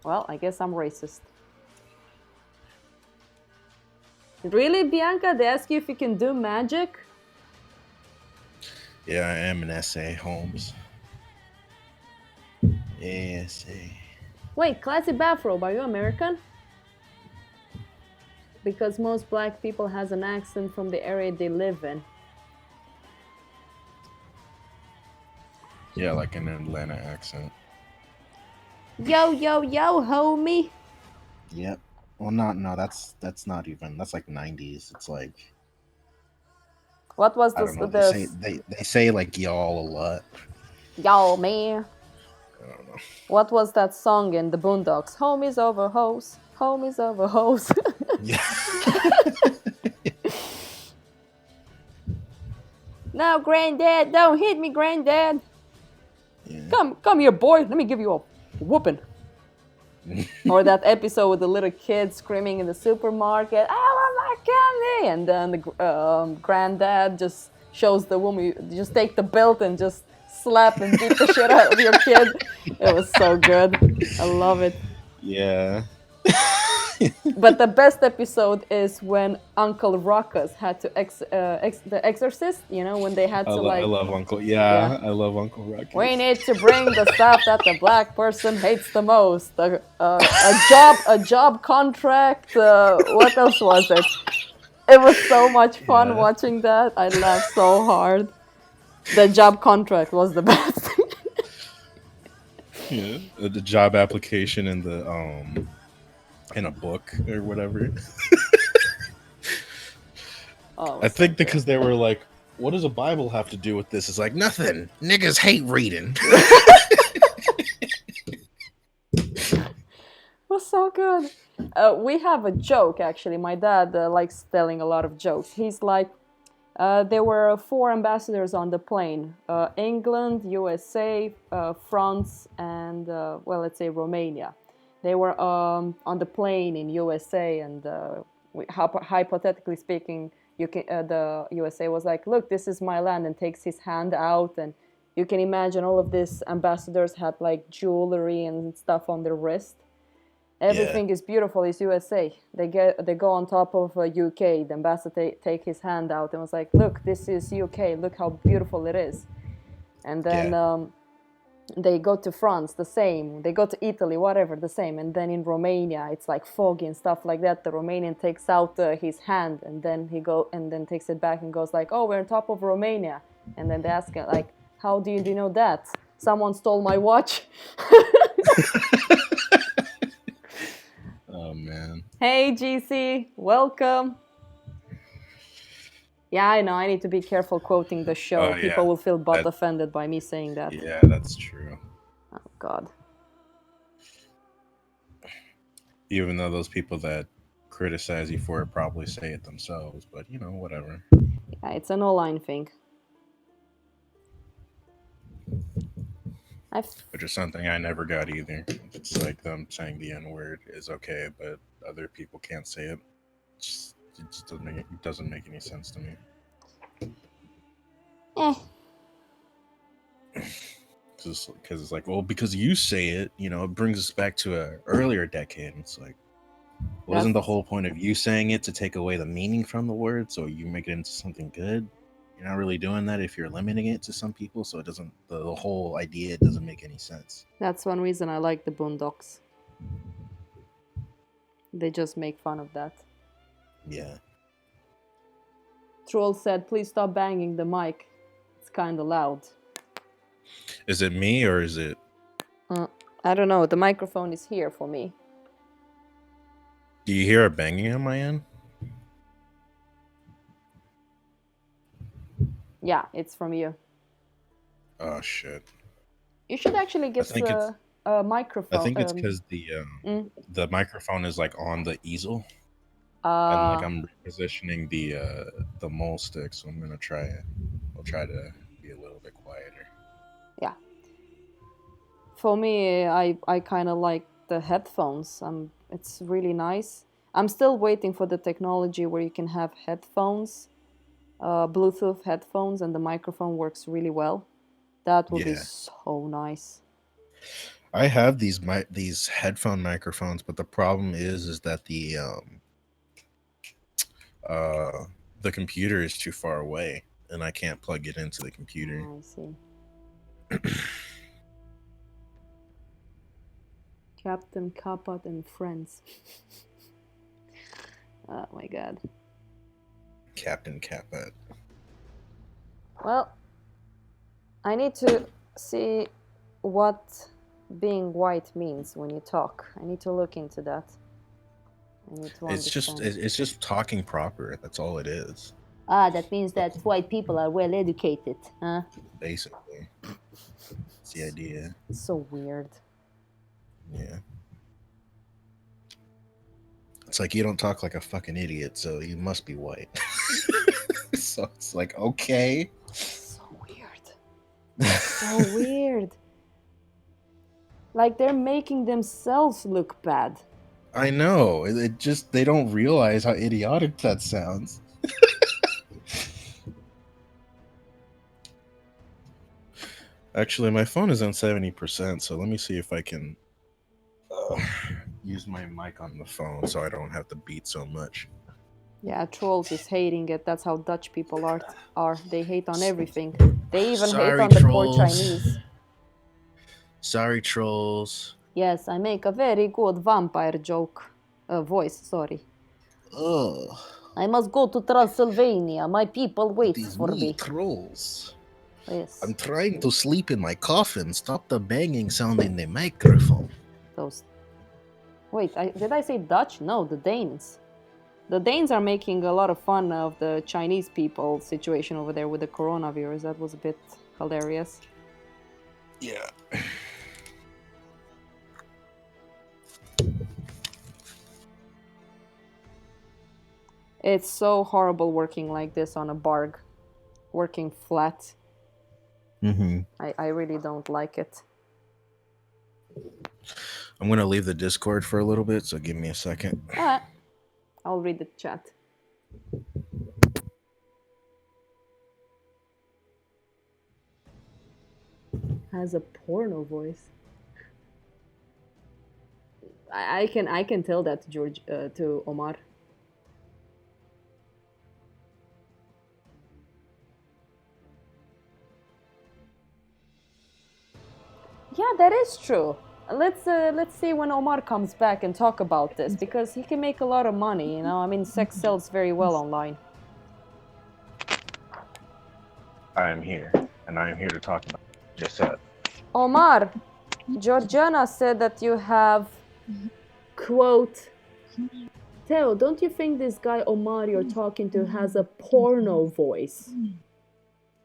Well, I guess I'm racist. Really, Bianca? They ask you if you can do magic? Yeah, I am an essay, Holmes. Essay. Wait, classy bathrobe. Are you American? Because most black people has an accent from the area they live in. Yeah, like an Atlanta accent. Yo, yo, yo, homie. Yep. Well, not no. That's not even. That's like '90s. It's like What was I don't know. the They say like y'all a lot. y'all man? I don't know. What was that song in the Boondocks? Homies over hoes. Homies over hoes. Yeah. No, granddad, don't hit me, granddad. Yeah. Come here, boy. Let me give you a whooping. Or that episode with the little kid screaming in the supermarket, "I want my candy!" And then the granddad just shows the woman, just take the belt and just slap and beat the shit out of your kid. It was so good. I love it. Yeah. But the best episode is when Uncle Ruckus had to the Exorcist. You know, when they had to I like, love Uncle. yeah. Yeah, I love Uncle Ruckus. We need to bring the stuff that the black person hates the most. A job contract. What else was it? It was so much fun Yeah. watching that. I laughed so hard. The job contract was the best. Yeah. The job application in the in a book or whatever. Oh, I think because they were like, what does a Bible have to do with this? It's like nothing. Niggas hate reading. It was so good. We have a joke actually. My dad likes telling a lot of jokes. He's like, there were 4 ambassadors on the plane: England, USA, France, and well, let's say Romania. They were on the plane in USA, and hypothetically speaking, the USA was like, look, this is my land, and takes his hand out, and you can imagine all of these ambassadors had like jewelry and stuff on their wrist. Everything is beautiful. It's USA. They go on top of UK. The ambassador take his hand out and was like, look, this is UK. Look how beautiful it is. And then they go to France, the same. They go to Italy, whatever, the same. And then in Romania, it's like foggy and stuff like that. The Romanian takes out his hand, and then takes it back and goes like, oh, we're on top of Romania. And then they ask like, how do you know that? Someone stole my watch. Oh man. Hey GC, welcome. Yeah, I know. I need to be careful quoting the show. People will feel offended by me saying that. Yeah, that's true. Oh God. Even though those people that criticize you for it probably say it themselves, but you know, whatever. Yeah, it's an online thing. Which is something I never got either. It's like them saying the N-word is okay, but other people can't say it. It just doesn't make any sense to me. Because it's like, well, because you say it, you know, it brings us back to an earlier decade. It's like, wasn't the whole point of you saying it to take away the meaning from the word, so you make it into something good? You're not really doing that if you're limiting it to some people, so it doesn't. The whole idea doesn't make any sense. That's one reason I like the Boondocks. They just make fun of that. Yeah. Troll said, please stop banging the mic. It's kind of loud. Is it me or is it... I don't know. The microphone is here for me. Do you hear a banging on my end? Yeah, it's from you. Oh, shit. You should actually get a microphone. I think it's because the microphone is like on the easel. And like I'm repositioning the mole stick, so I'm gonna try it. I'll try to be a little bit quieter. Yeah. For me, I kind of like the headphones. It's really nice. I'm still waiting for the technology where you can have headphones, Bluetooth headphones, and the microphone works really well. That would be so nice. I have these headphone microphones, but the problem is that the computer is too far away, and I can't plug it into the computer. Oh, I see. Captain Kappat and Friends. Oh my God. Captain Kappat. Well, I need to see what being white means when you talk. I need to look into that. I need to understand. It's just talking proper. That's all it is. That means that white people are well educated, huh? Basically. That's the idea. It's so weird. Yeah. It's like you don't talk like a fucking idiot, so you must be white. So it's like, okay. So weird. So weird. Like they're making themselves look bad. I know. It just, they don't realize how idiotic that sounds. Actually, my phone is on 70%, so let me see if I can use my mic on the phone so I don't have to beat so much. Yeah, Trolls is hating it. That's how Dutch people are. They hate on everything. They even hate on the poor Chinese. Sorry, Trolls. Yes, I make a very good vampire joke. Voice, sorry. Ugh. I must go to Transylvania. My people wait for me. Trolls. Yes. I'm trying to sleep in my coffin. Stop the banging sound in the microphone. Wait, did I say Dutch? No, the Danes. The Danes are making a lot of fun of the Chinese people situation over there with the coronavirus. That was a bit hilarious. Yeah. It's so horrible working like this on a barg. Working flat. Mm-hmm. I really don't like it. I'm going to leave the Discord for a little bit, so give me a second. Alright. I'll read the chat. has a porno voice. I can tell that to to Omar. Yeah, that is true. Let's see when Omar comes back and talk about this because he can make a lot of money. You know, I mean, sex sells very well online. I am here, and I am here to talk about what you just said. Omar, Georgiana said that you have, quote, Theo, don't you think this guy Omar you're talking to has a porno voice?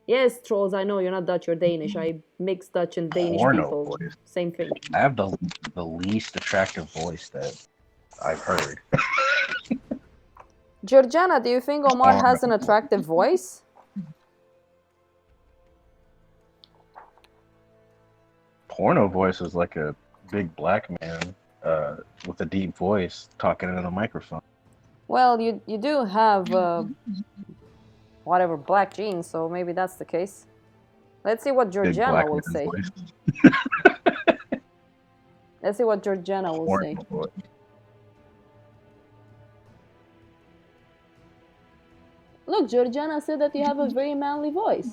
Yes, trolls, I know you're not Dutch, you're Danish. I mix Dutch and Danish Porno people. voice. Same thing. I have the least attractive voice that I've heard. Georgiana, do you think Omar has an attractive voice? Porno voice is like a big black man with a deep voice talking into the microphone. Well, you do have whatever black genes, so maybe that's the case. Let's see what Georgiana will say. Let's see what Georgiana will say. Voice. Look, Georgiana said that you have a very manly voice.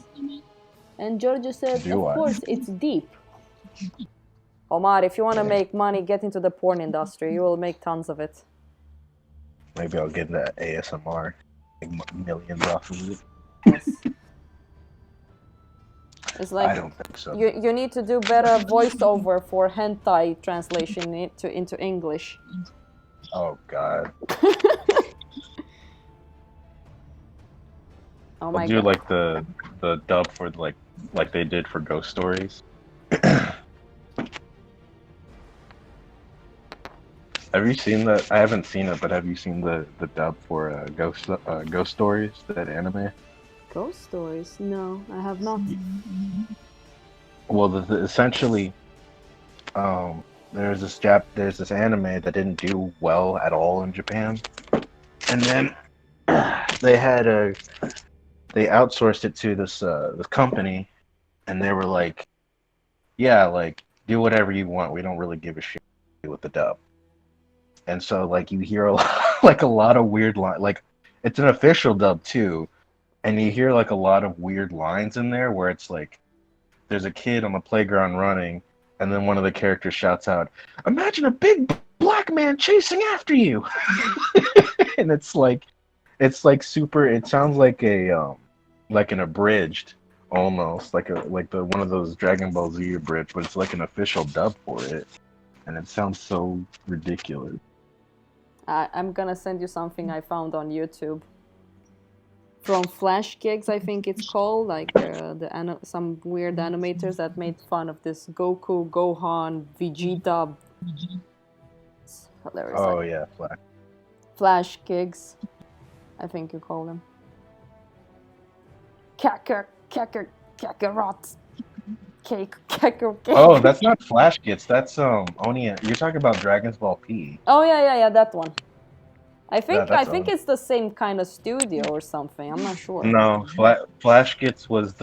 And Georgia said, of course, it's deep. Omar, if you want to make money, get into the porn industry. You will make tons of it. Maybe I'll get that ASMR. Make millions off of it. Yes. It's like I don't think so. You need to do better voiceover for hentai translation into English. Oh God. Oh my I'll do God. like the dub for like they did for Ghost Stories. Have you seen that? I haven't seen it, but have you seen the dub for Ghost Stories, that anime? Ghost Stories? No, I have not. Well, essentially, there's this anime that didn't do well at all in Japan, and then they outsourced it to this company, and they were like, yeah, like do whatever you want. We don't really give a shit with the dub. And so like you hear a lot of weird lines. Like it's an official dub too, and you hear like a lot of weird lines in there where it's like there's a kid on the playground running, and then one of the characters shouts out, "Imagine a big black man chasing after you," and it's like super. It sounds like like an abridged, almost like one of those Dragon Ball Z abridged, but it's like an official dub for it, and it sounds so ridiculous. I'm gonna send you something I found on YouTube. From Flash Gigs, I think it's called, like some weird animators that made fun of this Goku, Gohan, Vegeta. It's hilarious. Oh yeah, Flash. Flash Gigs, I think you call them. Kakarot. Cake. Oh, that's not Flash Gits. That's Oni. You're talking about Dragon's Ball P. Oh yeah, that one. I think Yeah, it's the same kind of studio or something. I'm not sure. No, Flash Gits was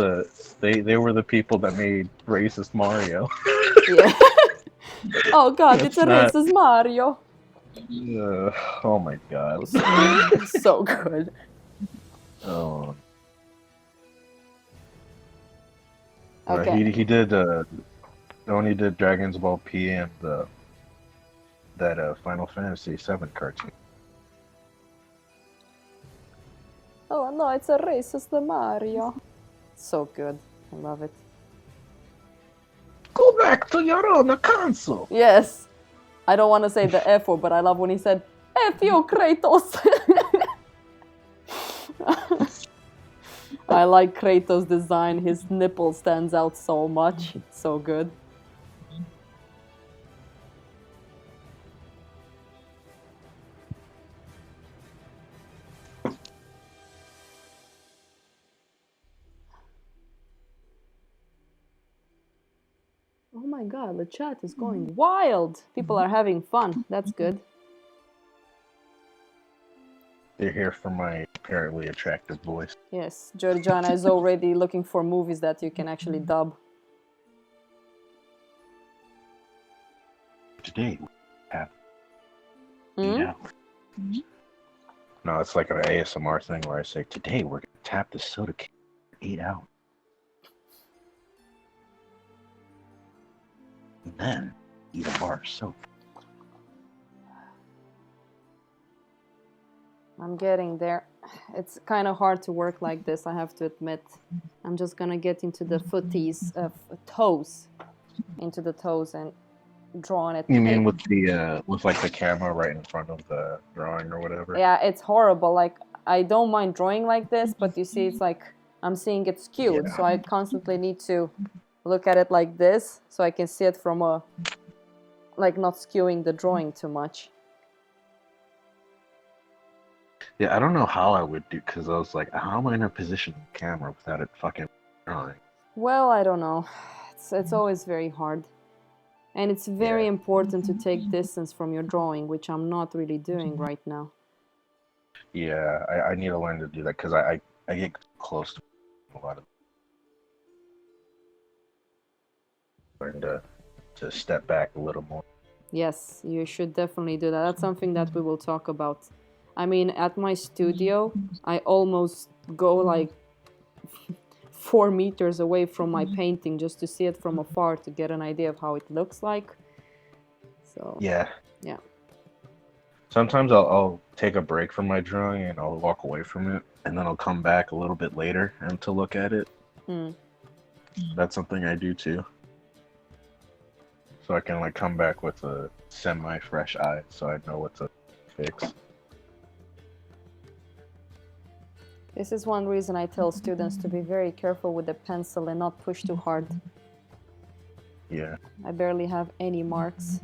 they were the people that made racist Mario. Yeah. Oh God, it's a racist Mario. Oh my God. So good. Oh. Okay. He did Oni did Dragon's Ball P and that Final Fantasy VII cartoon. Oh no, it's a racist Mario. So good. I love it. Go back to your own console. Yes. I don't want to say the F word, but I love when he said, F you, Kratos. I like Kratos' design. His nipple stands out so much. It's so good. Oh my God, the chat is going wild. People are having fun. That's good. They're here for my apparently attractive voice. Yes, Georgiana is already looking for movies that you can actually dub. today we have Hmm? 8 hours. No, it's like an ASMR thing where I say, today we're gonna tap the soda can for 8 hours. And then eat a bar of soap. I'm getting there. It's kind of hard to work like this, I have to admit. I'm just gonna get into the footies of toes, into the toes and draw on it. You mean with the with like the camera right in front of the drawing or whatever? Yeah, it's horrible. Like, I don't mind drawing like this, but you see, it's like I'm seeing it skewed, Yeah. so I constantly need to look at it like this so I can see it from a, like, not skewing the drawing too much. Yeah, I don't know how I would do, because I was like, how am I gonna position the camera without it fucking drawing? Well, I don't know. It's always very hard. And it's very Yeah. important to take distance from your drawing, which I'm not really doing right now. Yeah, I need to learn to do that because I get close to a lot of learn to step back a little more. Yes, you should definitely do that. That's something that we will talk about. I mean, at my studio, I almost go like 4 meters away from my painting just to see it from afar to get an idea of how it looks like. So Yeah. yeah. Sometimes I'll take a break from my drawing and I'll walk away from it, and then I'll come back a little bit later and to look at it. Mm. That's something I do too. So I can like come back with a semi-fresh eye, so I know what to fix. This is one reason I tell students to be very careful with the pencil and not push too hard. Yeah. I barely have any marks,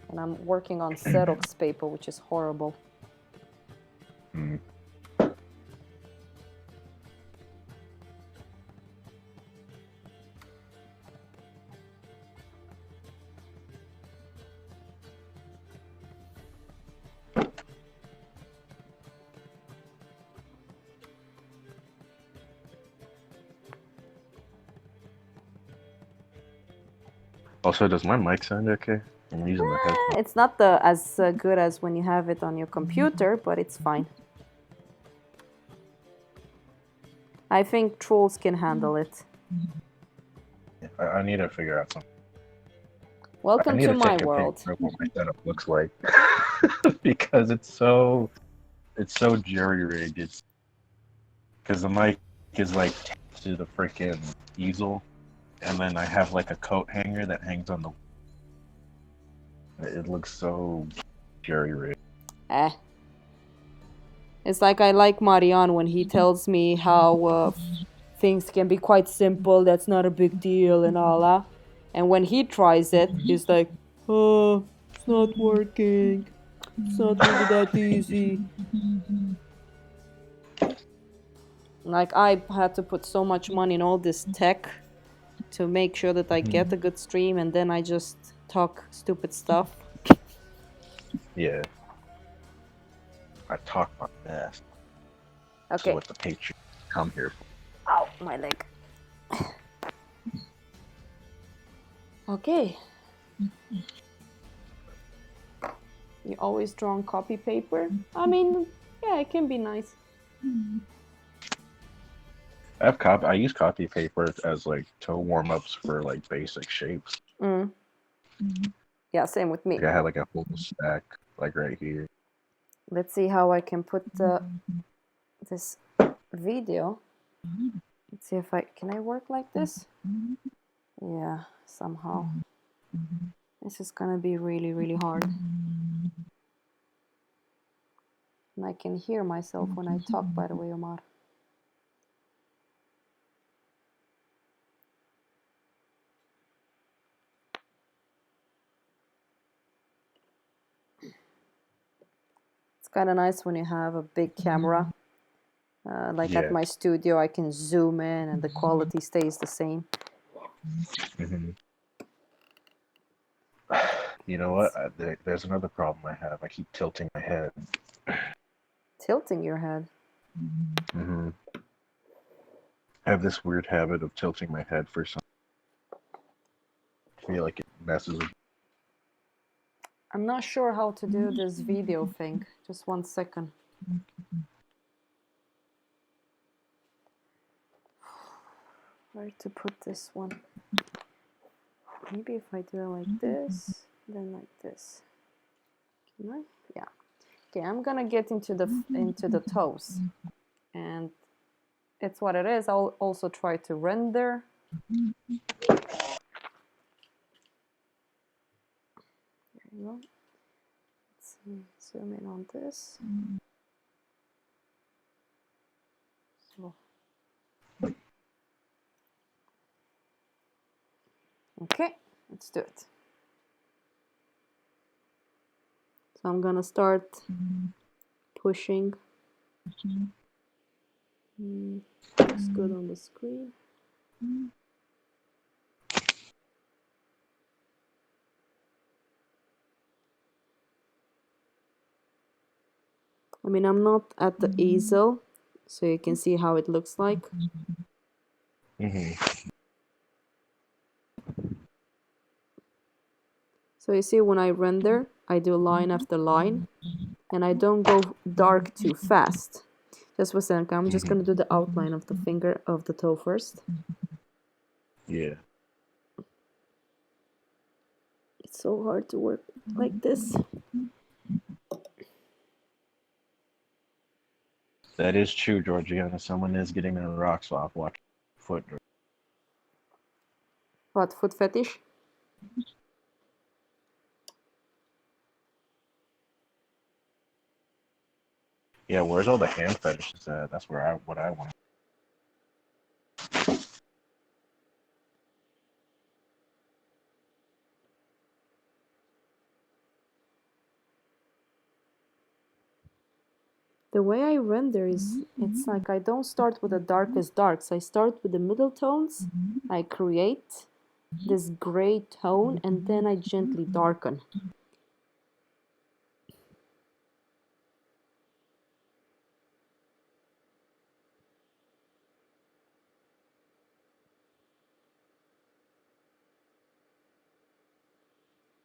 and I'm working on Xerox paper, which is horrible. Mm. Also, does my mic sound okay? I'm using the headphones. It's not as good as when you have it on your computer, but it's fine. I think trolls can handle it. I need to figure out something. Welcome to my take a world. picture of what my setup looks like because it's so jury rigged. Because the mic is like taped to the freaking easel, and then I have like a coat hanger that hangs on the. It looks so jury rigged. It's like I like Marian when he tells me how things can be quite simple, that's not a big deal and all that. And when he tries it, he's like, oh, it's not working. It's not really that easy. Like, I had to put so much money in all this tech to make sure that I get a good stream, and then I just talk stupid stuff. Yeah. I talk my best. Okay. That's what the Patriots come here for. Ow, my leg. Okay. You always draw on copy paper? I mean, yeah, it can be nice. I use copy paper as like toe warm ups for like basic shapes. Mm. Yeah, same with me. Like I had like a whole stack like right here. Let's see how I can put this video. Let's see if can I work like this? Yeah, somehow. This is gonna be really, really hard. And I can hear myself when I talk, by the way, Omar. It's kind of nice when you have a big camera. Like at my studio, I can zoom in and the quality stays the same. Mm-hmm. You know what? There's another problem I have. I keep tilting my head. Tilting your head? Mm-hmm. I have this weird habit of tilting my head for some. I feel like it messes with. I'm not sure how to do this video thing. Just 1 second. Where to put this one? Maybe if I do it like this, then like this. Can I? Yeah. Okay, I'm gonna get into the toes, and it's what it is. I'll also try to render. There you go. Let's see, zoom in on this. So, okay, let's do it. So I'm gonna start pushing. Looks good on the screen. I mean, I'm not at the easel, so you can see how it looks like. So you see when I render, I do line after line, and I don't go dark too fast. Just for a second, I'm just gonna do the outline of the finger of the toe first. Yeah. It's so hard to work like this. That is true, Georgiana. Someone is getting a rock swap. Watch foot. What, foot fetish? Yeah, where's all the hand fetishes at? That's what I want. The way I render is, it's like I don't start with the darkest darks. I start with the middle tones. I create this gray tone, and then I gently darken.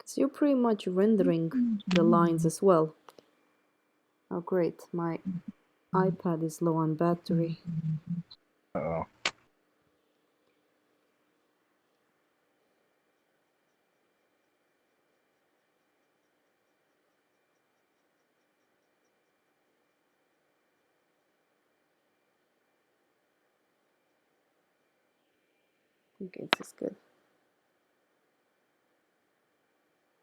So you're pretty much rendering the lines as well. Oh great, my iPad is low on battery. Uh-oh. Okay, this is good.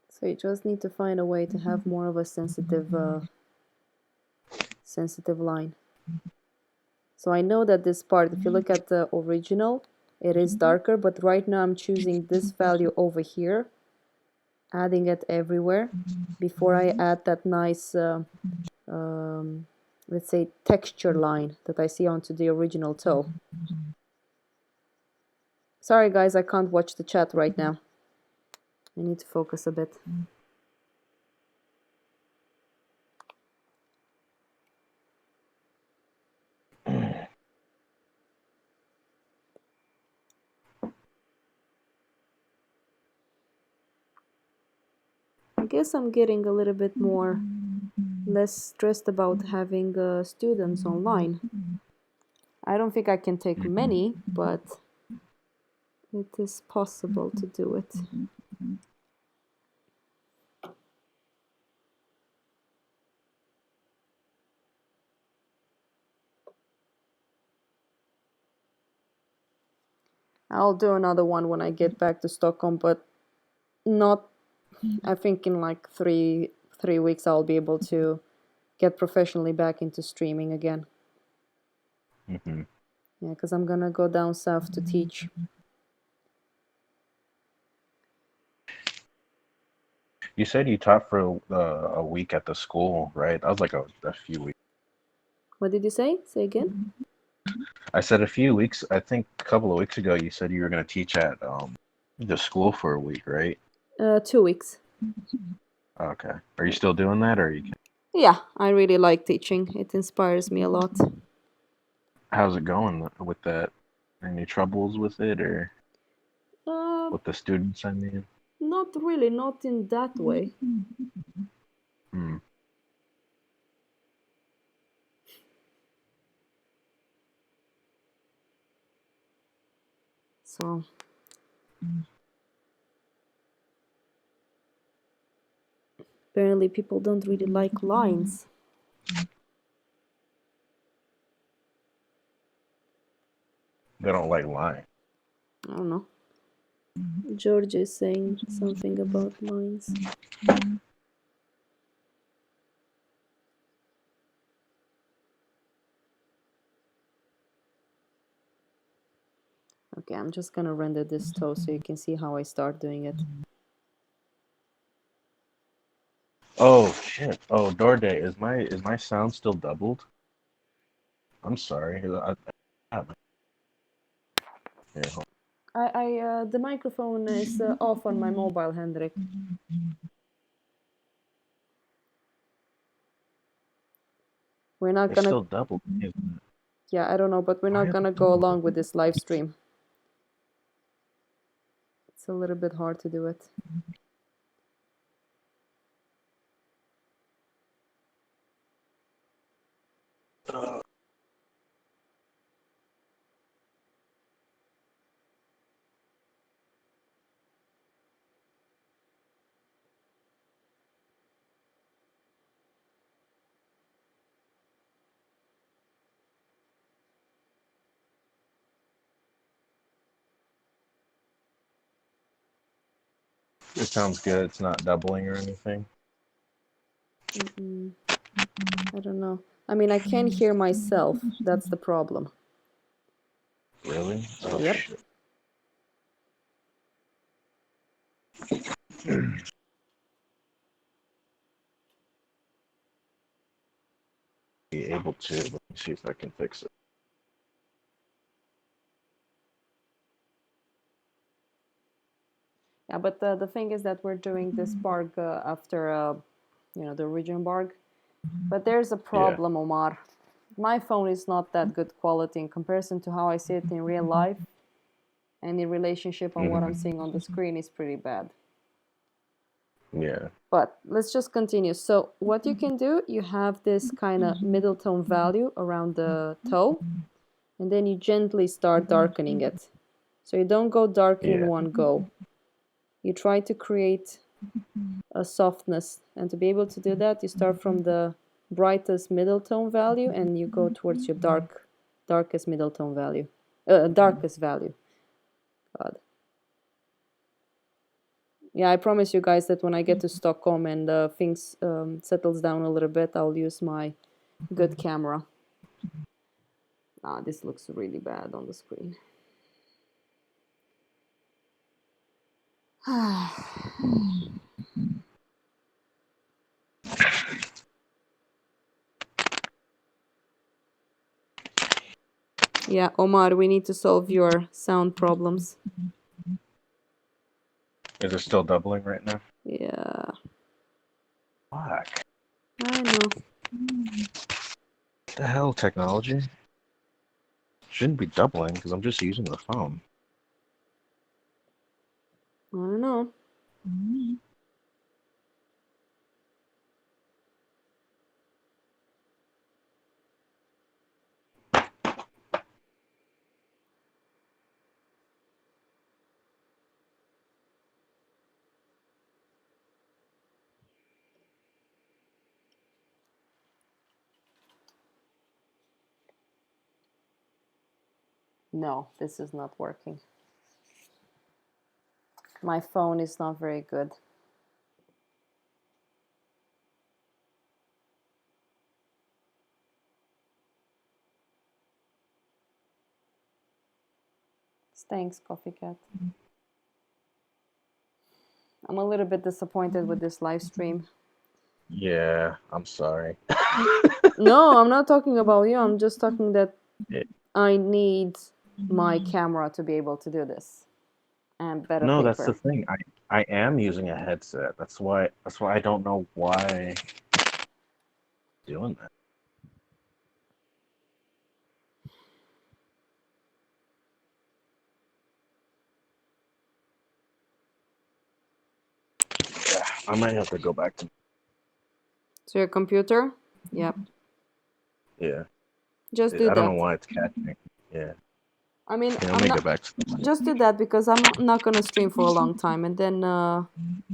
So you just need to find a way to have more of a sensitive line. So I know that this part, if you look at the original, it is darker, but right now I'm choosing this value over here, adding it everywhere before I add that nice, let's say, texture line that I see onto the original toe. Sorry guys, I can't watch the chat right now. I need to focus a bit. I guess I'm getting a little bit less stressed about having students online. I don't think I can take many, but it is possible to do it. I'll do another one when I get back to Stockholm, but not, I think in like three weeks I'll be able to get professionally back into streaming again. Mm-hmm. Yeah, because I'm gonna go down south to teach. You said you taught for a week at the school, right? That was like a few weeks. What did you say? Say again? I said a few weeks. I think a couple of weeks ago you said you were going to teach at the school for a week, right? 2 weeks. Okay. Are you still doing that, or are you? Yeah, I really like teaching. It inspires me a lot. How's it going with that? Any troubles with it, or with the students? I mean, no, not really, not in that way. Hmm. So apparently people don't really like lines. They don't like lying. I don't know. George is saying something about lines. Okay, I'm just gonna render this toe so you can see how I start doing it. Oh shit! Oh, Dorde, is my sound still doubled? I'm sorry. Here, hold The microphone is off on my mobile, Hendrik. We're not It's gonna. still doubled, isn't it? Yeah, I don't know, but we're Why not is gonna it go doubled? along with this live stream. It's a little bit hard to do it. It sounds good. It's not doubling or anything. I don't know. I mean, I can hear myself. That's the problem. Really? Oh Yep. shit. Be able to. Let me see if I can fix it. Yeah, but the thing is that we're doing this barg after, the original barg. But there's a problem, Omar. My phone is not that good quality in comparison to how I see it in real life, and in relationship on what I'm seeing on the screen is pretty bad. Yeah. But let's just continue. So what you can do, you have this kind of middle tone value around the toe, and then you gently start darkening it. So you don't go dark in Yeah. one go. You try to create a softness, and to be able to do that, you start from the brightest middle tone value and you go towards your darkest middle tone value, darkest value. God. Yeah, I promise you guys that when I get to Stockholm and things settles down a little bit, I'll use my good camera. Ah, this looks really bad on the screen. Yeah, Omar, we need to solve your sound problems. Is it still doubling right now? Yeah, Fuck. I know. What the hell, technology? Shouldn't be doubling because I'm just using the phone. I don't know. No, this is not working. My phone is not very good. Thanks, Coffee Cat. I'm a little bit disappointed with this live stream. Yeah, I'm sorry. No, I'm not talking about you. I'm just talking that Yeah. I need my camera to be able to do this. And better No, that's the paper. thing. I am using a headset. That's why I don't know why doing that. I might have to go back to. To your computer? Yep. Yeah. Just do I don't know that. why it's catching. Yeah. I mean, Yeah, I'll I'm make not. it back. Just do that because I'm not gonna stream for a long time, and then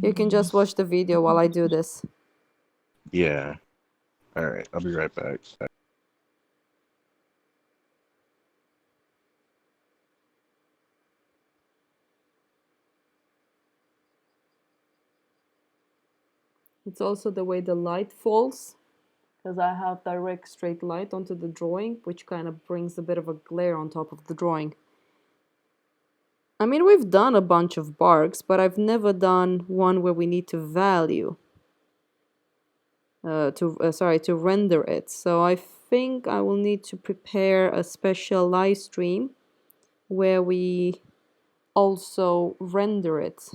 you can just watch the video while I do this. Yeah. All right. I'll be right back. It's also the way the light falls, because I have direct straight light onto the drawing, which kind of brings a bit of a glare on top of the drawing. I mean, we've done a bunch of barks, but I've never done one where we need to value. To render it. So I think I will need to prepare a special live stream where we also render it.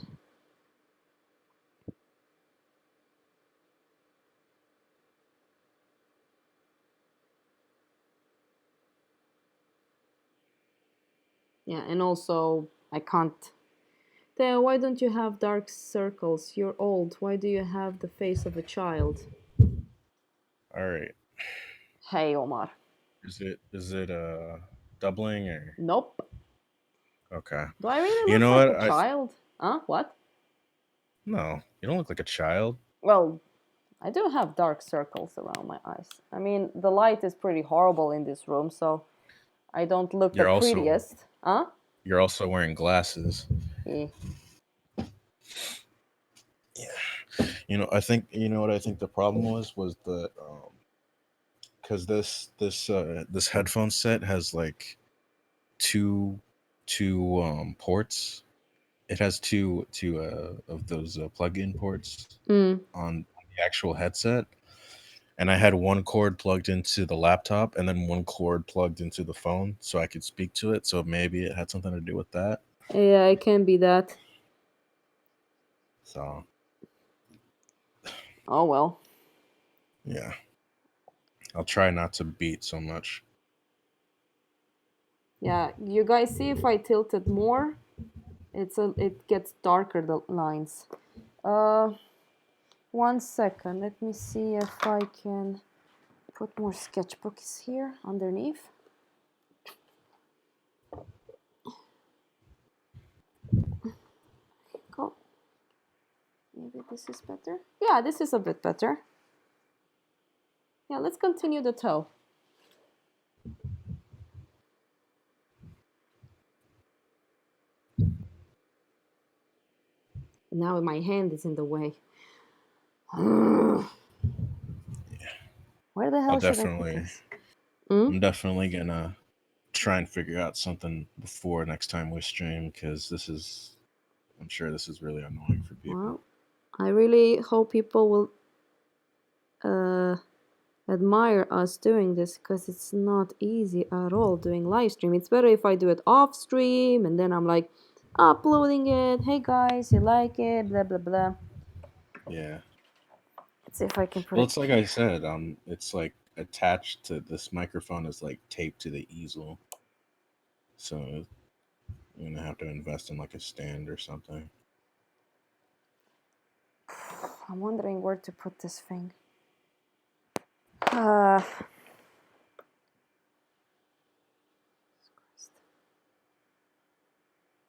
Yeah, and also I can't. Theo, why don't you have dark circles? You're old. Why do you have the face of a child? All right. Hey, Omar. Is it doubling or Nope. okay? Do I really You look know like what? a child? Huh? What? No, you don't look like a child. Well, I do have dark circles around my eyes. I mean, the light is pretty horrible in this room, so I don't look the You're also prettiest. Huh? you're also wearing glasses. Yeah. Yeah. I think you know what I think the problem was that because this headphone set has like two ports. It has two of those plug-in ports Mm. on the actual headset, and I had one cord plugged into the laptop and then one cord plugged into the phone so I could speak to it. So maybe it had something to do with that. Yeah, it can be that. So Oh well. yeah, I'll try not to beat so much. Yeah, you guys see if I tilt it more, it gets darker the lines. Uh, 1 second. Let me see if I can put more sketchbooks here underneath. Go. Maybe this is better. Yeah, this is a bit better. Yeah, let's continue the toe. Now my hand is in the way. Where the hell should I put this? I'm definitely gonna try and figure out something before next time we stream because I'm sure this is really annoying for people. Well, I really hope people will admire us doing this because it's not easy at all doing live stream. It's better if I do it off stream and then I'm like uploading it. Hey guys, you like it? Blah blah blah. Yeah. Let's see if I can put Well, it. it's like I said, it's like attached to this microphone is like taped to the easel, so I'm gonna have to invest in like a stand or something. I'm wondering where to put this thing. Uh,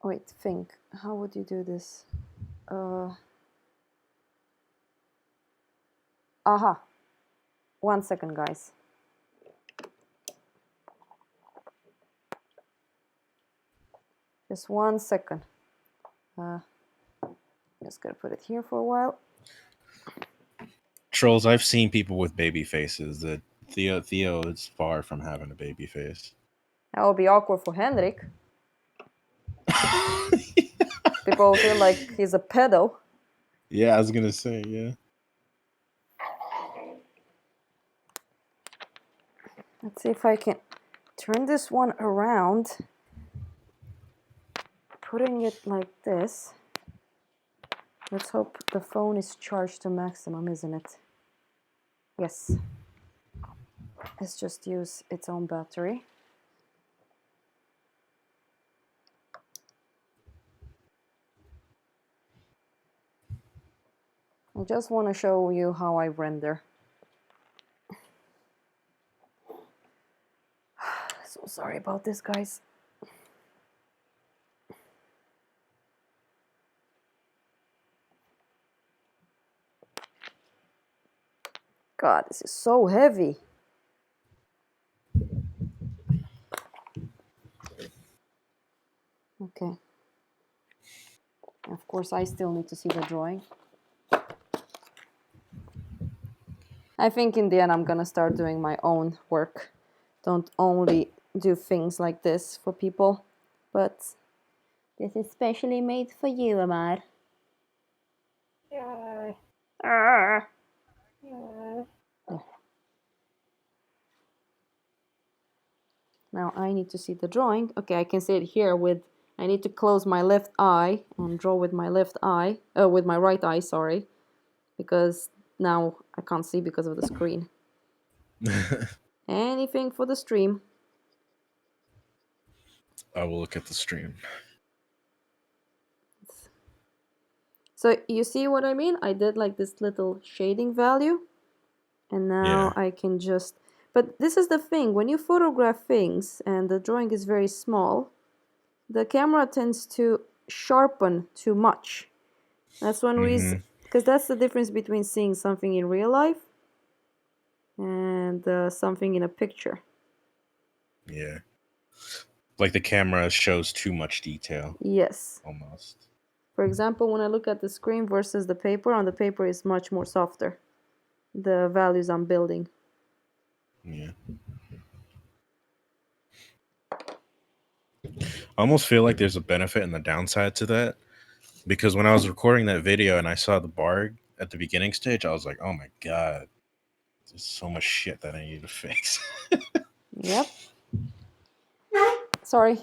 wait, think. How would you do this? Aha. 1 second, guys. Just 1 second. Just gonna put it here for a while. Trolls, I've seen people with baby faces. That Theo is far from having a baby face. That will be awkward for Henrik. People will feel like he's a pedo. Yeah, I was gonna say, yeah. Let's see if I can turn this one around. Putting it like this. Let's hope the phone is charged to maximum, isn't it? Yes. Let's just use its own battery. I just want to show you how I render. So sorry about this, guys. God, this is so heavy. Okay. Of course, I still need to see the drawing. I think in the end, I'm gonna start doing my own work. Don't only do things like this for people, but this is specially made for you, Amar. Now I need to see the drawing. Okay, I can see it here with, I need to close my left eye and draw with my left eye, with my right eye, sorry, because now I can't see because of the screen. Anything for the stream. I will look at the stream. So you see what I mean? I did like this little shading value, and now I can just, but this is the thing, when you photograph things and the drawing is very small, the camera tends to sharpen too much. That's one reason, because that's the difference between seeing something in real life and something in a picture. Yeah. Like the camera shows too much detail. Yes. Almost. For example, when I look at the screen versus the paper, on the paper is much more softer. The values I'm building. Yeah. I almost feel like there's a benefit and the downside to that. Because when I was recording that video and I saw the bar at the beginning stage, I was like, oh my God, there's so much shit that I need to fix. Yep. Sorry.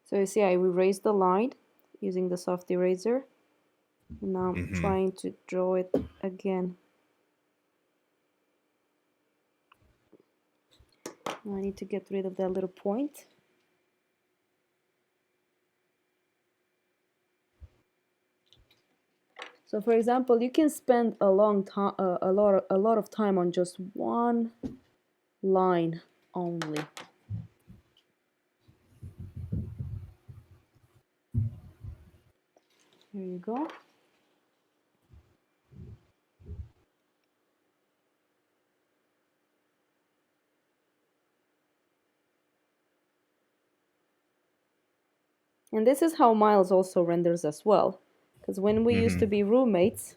So you see, I erased the line using the soft eraser. And now I'm trying to draw it again. Now I need to get rid of that little point. So for example, you can spend a long time, a lot of time on just one line only. Here you go. And this is how Miles also renders as well. Because when we used to be roommates,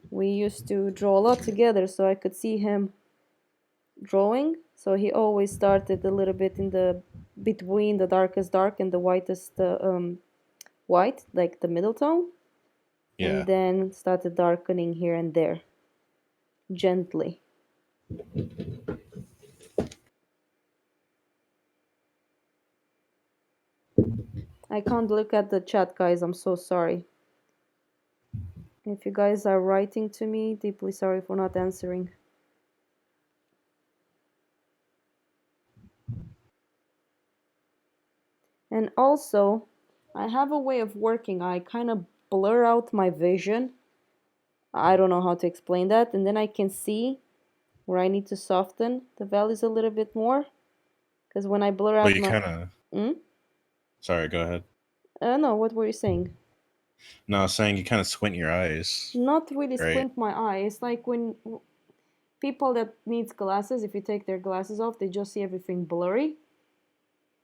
we used to draw a lot together, so I could see him drawing. So he always started a little bit in the between the darkest dark and the whitest white, like the middle tone. Yeah. And then started darkening here and there, gently. I can't look at the chat, guys. I'm so sorry. If you guys are writing to me, deeply sorry for not answering. And also, I have a way of working. I kind of blur out my vision. I don't know how to explain that. And then I can see where I need to soften the values a little bit more. Because when I blur out Well, you kind of... Sorry, go ahead. No, what were you saying? No, I was saying you kind of squint your eyes. Not really right? Squint my eye. It's like when people that needs glasses, if you take their glasses off, they just see everything blurry.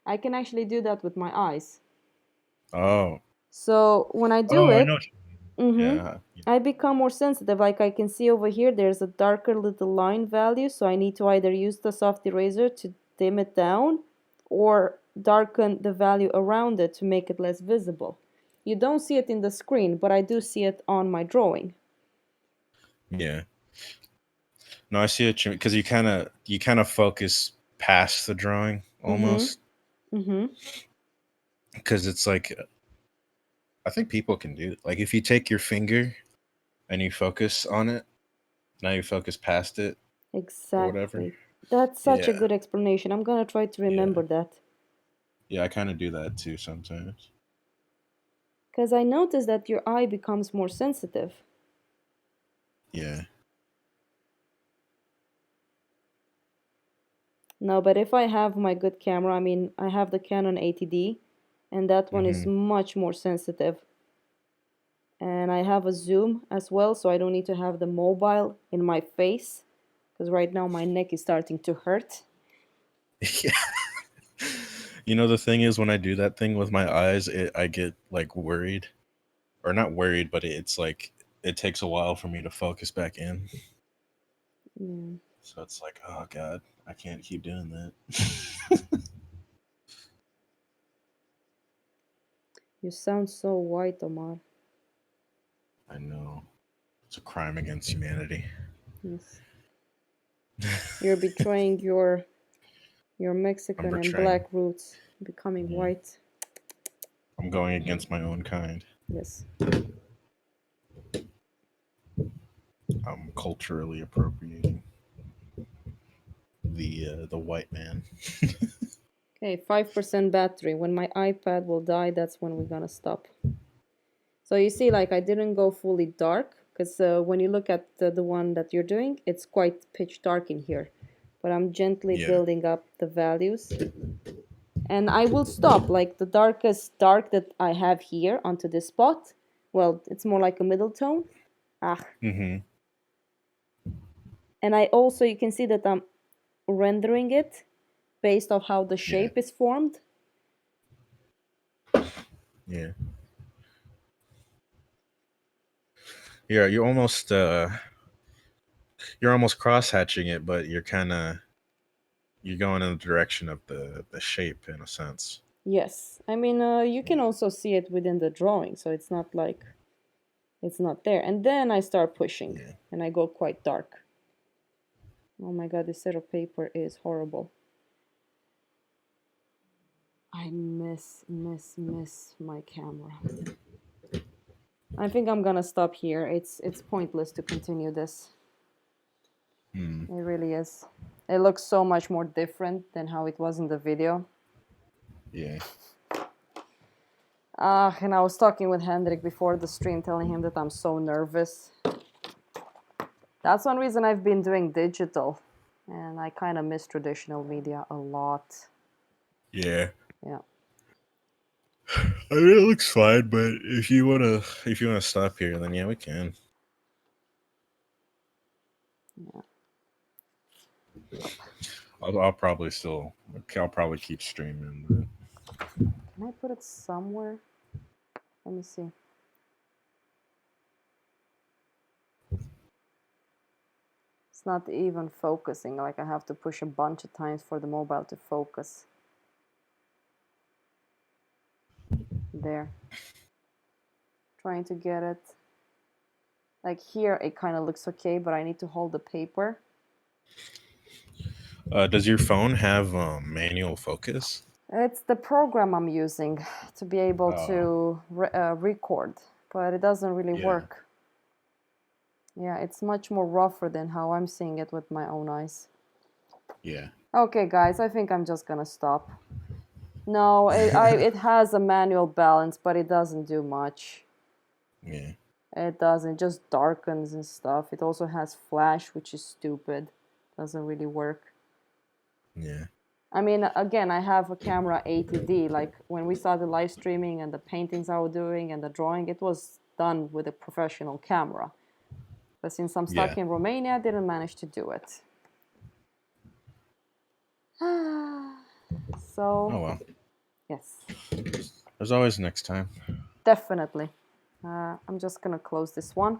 I can actually do that with my eyes. Oh. So when I do I it, know what you mean. Yeah. I become more sensitive. Like I can see over here, there's a darker little line value. So I need to either use the soft eraser to dim it down or darken the value around it to make it less visible. You don't see it in the screen, but I do see it on my drawing. Yeah. No, I see it because you kind of focus past the drawing almost. Because it's like, I think people can do it. Like if you take your finger and you focus on it, now you focus past it. Exactly. Or whatever. That's such a Yeah. good explanation. I'm gonna try to Yeah. remember that. Yeah, I kind of do that too sometimes. Because I noticed that your eye becomes more sensitive. Yeah. No, but if I have my good camera, I mean, I have the Canon 80D, and that one is Mm-hmm. much more sensitive. And I have a zoom as well, so I don't need to have the mobile in my face, because right now my neck is starting to hurt. Yeah. You know, the thing is, when I do that thing with my eyes, I get like worried, or not worried, but it's like it takes a while for me to focus back in. Yeah. So it's like, oh god, I can't keep doing that. You sound so white, Omar. I know it's a crime against humanity. Yes. You're betraying your I'm Mexican and betraying. black roots, becoming Yeah, white. I'm going against my own kind. Yes. I'm culturally appropriating the white man. Okay, 5% battery. When my iPad will die, that's when we're gonna stop. So you see, like I didn't go fully dark, because when you look at the one that you're doing, it's quite pitch dark in here. But I'm gently Yeah, building up the values. And I will stop, like the darkest dark that I have here onto this spot. Well, it's more like a middle tone. Ah. mm-hmm. And I also, you can see that I'm rendering it based off how the Yeah, shape is formed. yeah, yeah. You're almost cross hatching it, but you're going in the direction of the shape in a sense. Yes. I mean, you can also see it within the drawing, so it's not like it's not there. And then I start pushing Yeah, and I go quite dark. Oh my god, this set of paper is horrible. I miss my camera. I think I'm gonna stop here. It's pointless to continue this. mm, It really is. It looks so much more different than how it was in the video. yeah, And I was talking with Hendrik before the stream, telling him that I'm so nervous. That's one reason I've been doing digital, and I kind of miss traditional media a lot. yeah. Yeah. I mean, it looks fine, but if you wanna stop here, then yeah, we can. Yeah. I'll probably keep streaming. But Can I put it somewhere? Let me see. It's not even focusing. Like I have to push a bunch of times for the mobile to focus. There. Trying to get it. Like here, it kind of looks okay, but I need to hold the paper. does your phone have manual focus? It's the program I'm using to be able Oh, to record, but it doesn't really yeah, work. Yeah, it's much more rougher than how I'm seeing it with my own eyes. yeah, Okay, guys, I think I'm just gonna stop. No, it has a manual balance, but it doesn't do much. yeah, It doesn't, it just darkens and stuff. It also has flash, which is stupid. Doesn't really work. yeah, I mean, again, I have a camera 80D. Like when we started live streaming and the paintings I was doing and the drawing, it was done with a professional camera. But since I'm yeah. stuck in Romania, I didn't manage to do it. Oh So, well. yes, There's always next time. definitely. I'm just gonna close this one.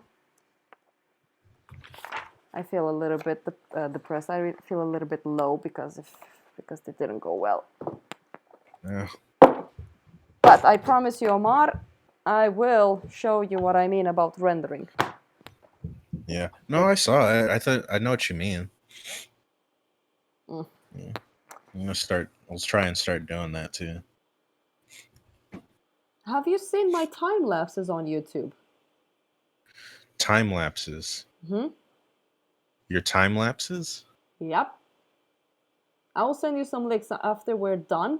I feel a little bit depressed. I feel a little bit low because it didn't go well. Yeah, But I promise you, Omar, I will show you what I mean about rendering. yeah. No, I saw it. I thought I know what you mean. Mm. Yeah. I'm gonna start. Let's try and start doing that too. Have you seen my time lapses on YouTube? Time lapses. Hmm. Your time lapses? Yep. I will send you some links after we're done.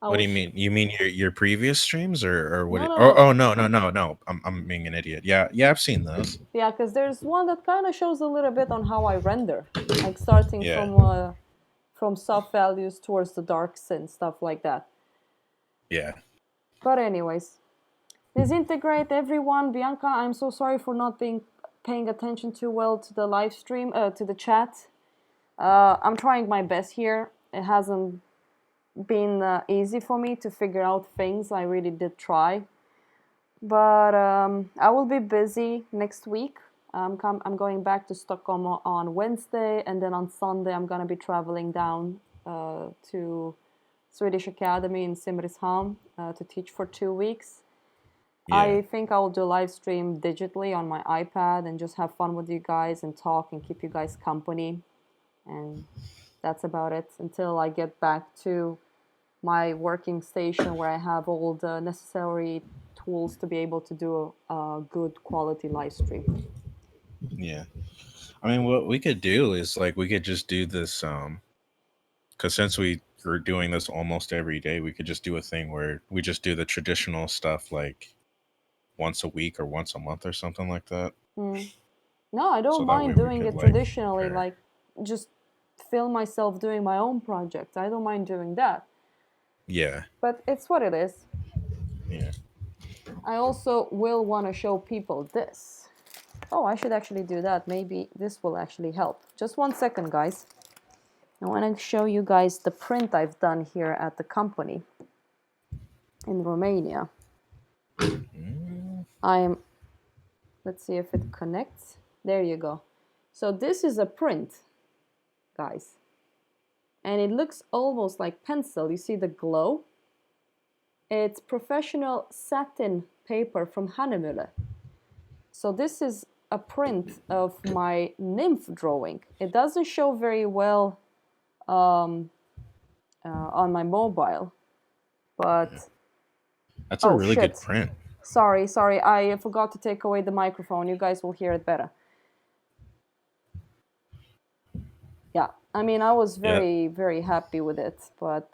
I What will do you mean? You mean your previous streams or what? No, no, Oh, no. oh no. I'm being an idiot. Yeah, I've seen those. Yeah, because there's one that kind of shows a little bit on how I render, like starting Yeah. from soft values towards the darks and stuff like that. Yeah. But anyways, disintegrate everyone. Bianca, I'm so sorry for not paying attention too well to the live stream, to the chat. I'm trying my best here. It hasn't been easy for me to figure out things. I really did try. But I will be busy next week. I'm going back to Stockholm on Wednesday, and then on Sunday I'm gonna be traveling down to Swedish Academy in Simrishamn to teach for 2 weeks. Yeah. I think I will do a live stream digitally on my iPad and just have fun with you guys and talk and keep you guys company. And that's about it until I get back to my working station where I have all the necessary tools to be able to do a good quality live stream. Yeah. I mean, what we could do is like we could just do this because since we are doing this almost every day, we could just do a thing where we just do the traditional stuff like once a week or once a month or something like that. Mm. No, I So don't that way mind we doing could it like traditionally, compare. like just film myself doing my own project. I don't mind doing that. Yeah. But it's what it is. Yeah. I also will want to show people this. Oh, I should actually do that. Maybe this will actually help. Just 1 second, guys. I want to show you guys the print I've done here at the company in Romania. Let's see if it connects. There you go. So this is a print, guys. And it looks almost like pencil. You see the glow? It's professional satin paper from Hannemüller. So this is a print of my nymph drawing. It doesn't show very well on my mobile, but That's a oh really good shit. print. Sorry, I forgot to take away the microphone. You guys will hear it better. Yeah, I mean, I was very, very happy with it, but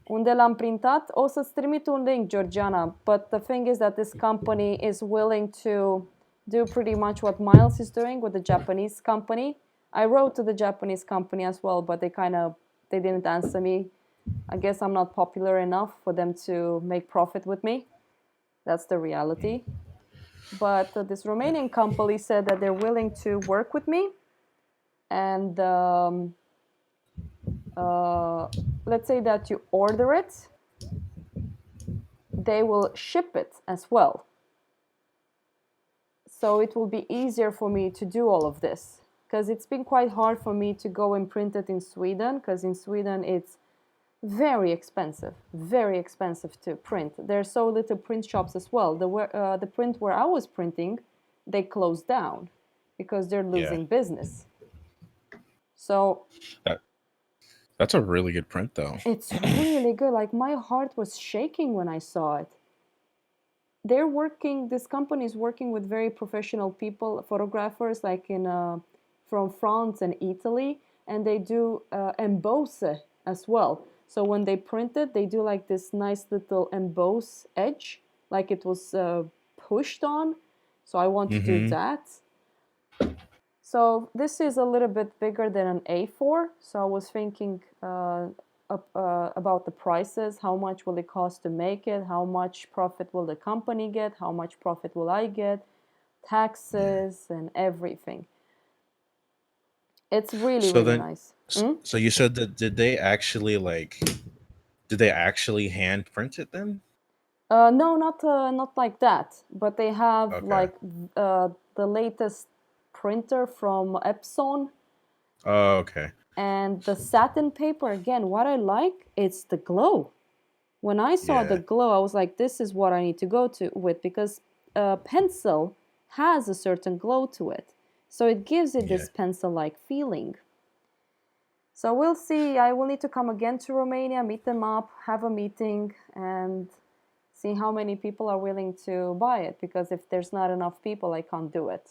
unde l-am printat? O să-ți trimit un link, Georgiana, but the thing is that this company is willing to do pretty much what Miles is doing with the Japanese company. I wrote to the Japanese company as well, but they didn't answer me. I guess I'm not popular enough for them to make profit with me. That's the reality. But this Romanian company said that they're willing to work with me. And let's say that you order it, they will ship it as well. So it will be easier for me to do all of this, because it's been quite hard for me to go and print it in Sweden, because in Sweden it's very expensive to print. There's so little print shops as well. The print where I was printing, they closed down because they're losing business. So that's a really good print though. It's really good. Like my heart was shaking when I saw it. This company is working with very professional people, photographers, like from France and Italy, and they do emboss as well. So when they print it, they do like this nice little emboss edge, like it was pushed on. So I want to do that. So this is a little bit bigger than an A4. So I was thinking about the prices. How much will it cost to make it? How much profit will the company get? How much profit will I get? Taxes and everything. It's really, really nice. So you said that did they actually hand print it then? No, not like that. But they have like the latest printer from Epson. Oh, okay. And the satin paper, again, what I like, it's the glow. When I saw the glow, I was like, this is what I need to go to with, because pencil has a certain glow to it. So it gives it this pencil-like feeling. So we'll see. I will need to come again to Romania, meet them up, have a meeting, and see how many people are willing to buy it. Because if there's not enough people, I can't do it.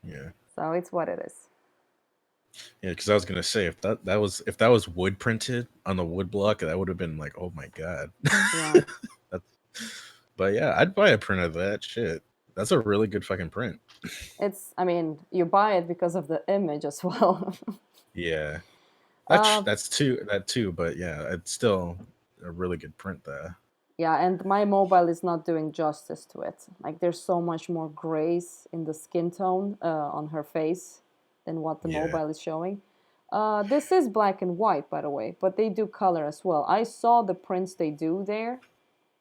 Yeah. So it's what it is. Yeah, because I was gonna say if that was wood printed on the wood block, that would have been like, oh my god. Yeah. That's, but yeah, I'd buy a print of that shit. That's a really good fucking print. I mean, you buy it because of the image as well. Yeah, uh, that too. But yeah, it's still a really good print there. yeah, and my mobile is not doing justice to it. Like, there's so much more grace in the skin tone on her face than what the Yeah, mobile is showing. This is black and white, by the way, but they do color as well. I saw the prints they do there,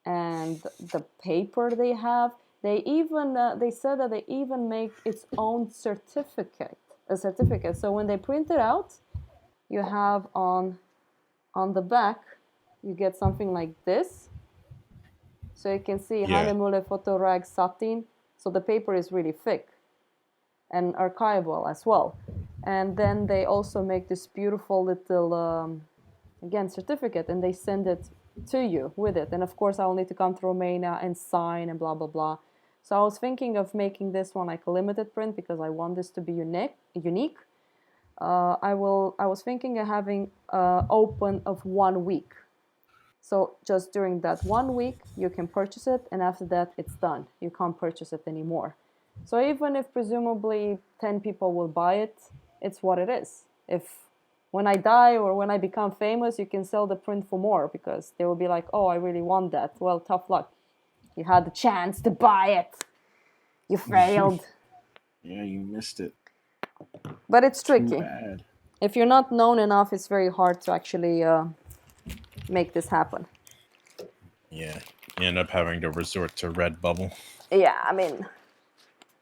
and the paper they have. They said that they even make its own a certificate. So when they print it out, you have on the back, you get something like this. So you can see yeah, Hanemule Photorag Satin. So the paper is really thick and archival as well. And then they also make this beautiful little, again, certificate, and they send it to you with it. And of course, I will need to come to Romania and sign and blah, blah, blah. So I was thinking of making this one like a limited print because I want this to be unique. I was thinking of having open of 1 week. So just during that 1 week, you can purchase it, and after that, it's done. You can't purchase it anymore. So even if presumably 10 people will buy it, it's what it is. If when I die or when I become famous, you can sell the print for more because they will be like, oh, I really want that. Well, tough luck. You had the chance to buy it. You failed. yeah. You missed it. But it's Too tricky. bad. If you're not known enough, it's very hard to actually make this happen. Yeah, you end up having to resort to Redbubble. Yeah, I mean,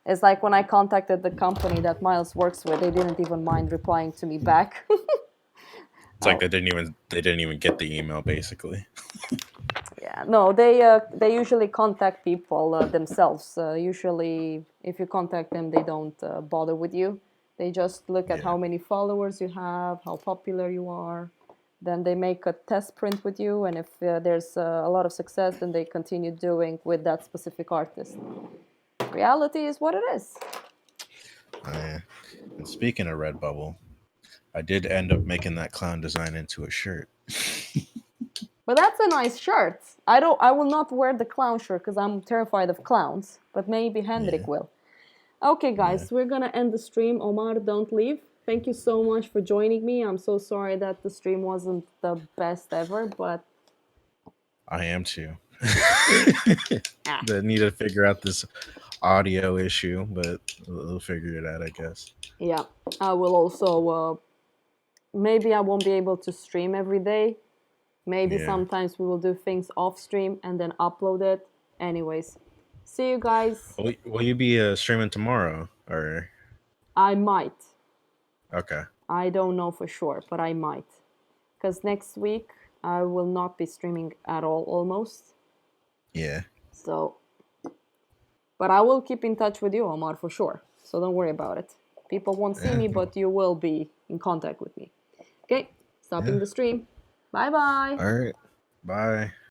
it's like when I contacted the company that Miles works with, they didn't even mind replying to me back. It's like they didn't even get the email basically. Yeah, no, they usually contact people themselves. Usually, if you contact them, they don't bother with you. They just look at Yeah. how many followers you have, how popular you are. Then they make a test print with you, and if there's a lot of success, then they continue doing with that specific artist. Reality is what it is. Yeah. And speaking of Redbubble, I did end up making that clown design into a shirt. But that's a nice shirt. I will not wear the clown shirt because I'm terrified of clowns. But maybe Hendrik Yeah. will. Okay, Yeah. guys, we're gonna end the stream. Omar, don't leave. Thank you so much for joining me. I'm so sorry that the stream wasn't the best ever, but I am too. ah, They need to figure out this audio issue, but they'll figure it out, I guess. yeah. I will also maybe I won't be able to stream every day. Maybe Yeah. sometimes we will do things off stream and then upload it. Anyways, see you guys. Will you be streaming tomorrow or I might. okay? I don't know for sure, but I might. Because next week I will not be streaming at all almost. Yeah. So, but I will keep in touch with you, Omar, for sure. So don't worry about it. People won't see me, but you will be in contact with me. Okay, stopping Yeah. the stream. Bye bye. All right. Bye.